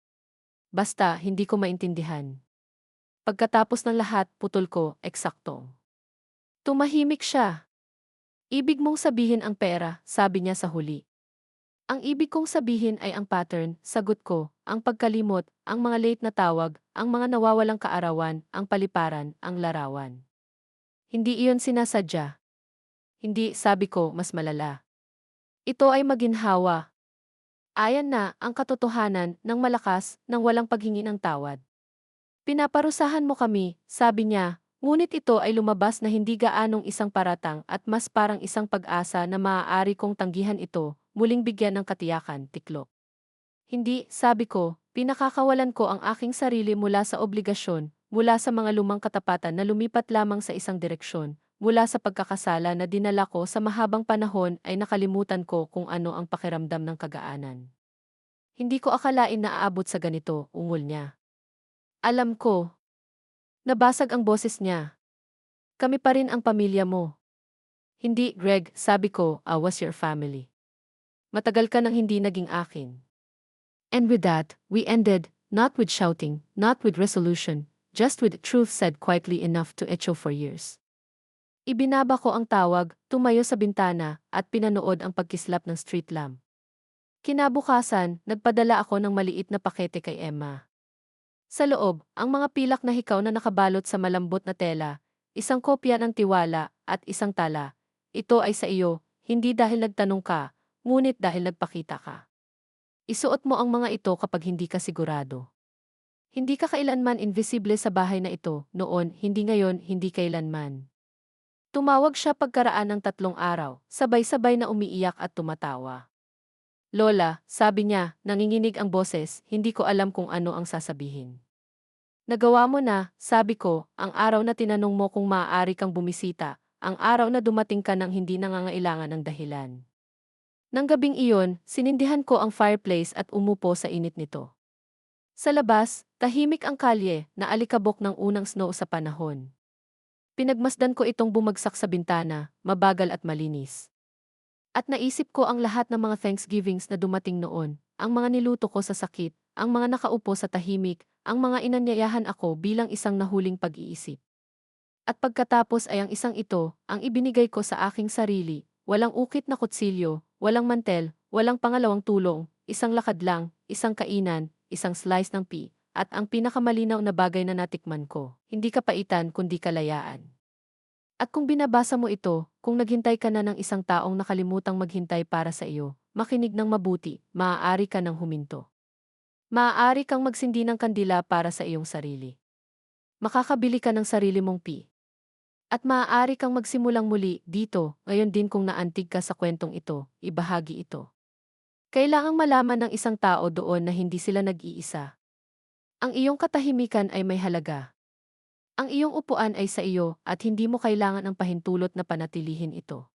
Basta, hindi ko maintindihan. Pagkatapos ng lahat, putol ko, eksakto. Tumahimik siya. Ibig mong sabihin ang pera, sabi niya sa huli. Ang ibig kong sabihin ay ang pattern, sagot ko, ang pagkalimot, ang mga late na tawag, ang mga nawawalang kaarawan, ang paliparan, ang larawan. Hindi iyon sinasadya. Hindi, sabi ko, mas malala. Ito ay maginhawa. Ayan na ang katotohanan ng malakas nang walang paghingi ng tawad. Pinaparusahan mo kami, sabi niya, ngunit ito ay lumabas na hindi gaanong isang paratang at mas parang isang pag-asa na maaari kong tanggihan ito, muling bigyan ng katiyakan, tiklop. Hindi, sabi ko, pinakakawalan ko ang aking sarili mula sa obligasyon, mula sa mga lumang katapatan na lumipat lamang sa isang direksyon, mula sa pagkakasala na dinala ko sa mahabang panahon ay nakalimutan ko kung ano ang pakiramdam ng kagaanan. Hindi ko akalain na aabot sa ganito, ungol niya. Alam ko, nabasag ang boses niya. Kami pa rin ang pamilya mo. Hindi, Greg, sabi ko, I was your family. Matagal ka nang hindi naging akin. And with that, we ended, not with shouting, not with resolution, just with truth said quietly enough to echo for years. Ibinaba ko ang tawag, tumayo sa bintana, at pinanood ang pagkislap ng street lamp. Kinabukasan, nagpadala ako ng maliit na pakete kay Emma. Sa loob, ang mga pilak na hikaw na nakabalot sa malambot na tela, isang kopya ng tiwala, at isang tala. Ito ay sa iyo, hindi dahil nagtanong ka, ngunit dahil nagpakita ka. Isuot mo ang mga ito kapag hindi ka sigurado. Hindi ka kailanman invisible sa bahay na ito, noon, hindi ngayon, hindi kailanman. Tumawag siya pagkaraan ng 3 araw, sabay-sabay na umiiyak at tumatawa. Lola, sabi niya, nanginginig ang boses, hindi ko alam kung ano ang sasabihin. Nagawa mo na, sabi ko, ang araw na tinanong mo kung maaari kang bumisita, ang araw na dumating ka nang hindi nangangailangan ng dahilan. Nang gabing iyon, sinindihan ko ang fireplace at umupo sa init nito. Sa labas, tahimik ang kalye na alikabok ng unang snow sa panahon. Pinagmasdan ko itong bumagsak sa bintana, mabagal at malinis. At naisip ko ang lahat ng mga Thanksgivings na dumating noon, ang mga niluto ko sa sakit, ang mga nakaupo sa tahimik, ang mga inanyayahan ako bilang isang nahuling pag-iisip. At pagkatapos ay ang isang ito, ang ibinigay ko sa aking sarili, walang ukit na kutsilyo, walang mantel, walang pangalawang tulong, isang lakad lang, isang kainan, isang slice ng pea, at ang pinakamalinaw na bagay na natikman ko, hindi kapaitan kundi kalayaan. At kung binabasa mo ito, kung naghintay ka na ng isang taong nakalimutang maghintay para sa iyo, makinig ng mabuti, maaari ka nang huminto. Maaari kang magsindi ng kandila para sa iyong sarili. Makakabili ka ng sarili mong pi. At maaari kang magsimulang muli dito, ngayon din kung naantig ka sa kwentong ito, ibahagi ito. Kailangang malaman ng isang tao doon na hindi sila nag-iisa. Ang iyong katahimikan ay may halaga. Ang iyong upuan ay sa iyo at hindi mo kailangan ang pahintulot na panatilihin ito.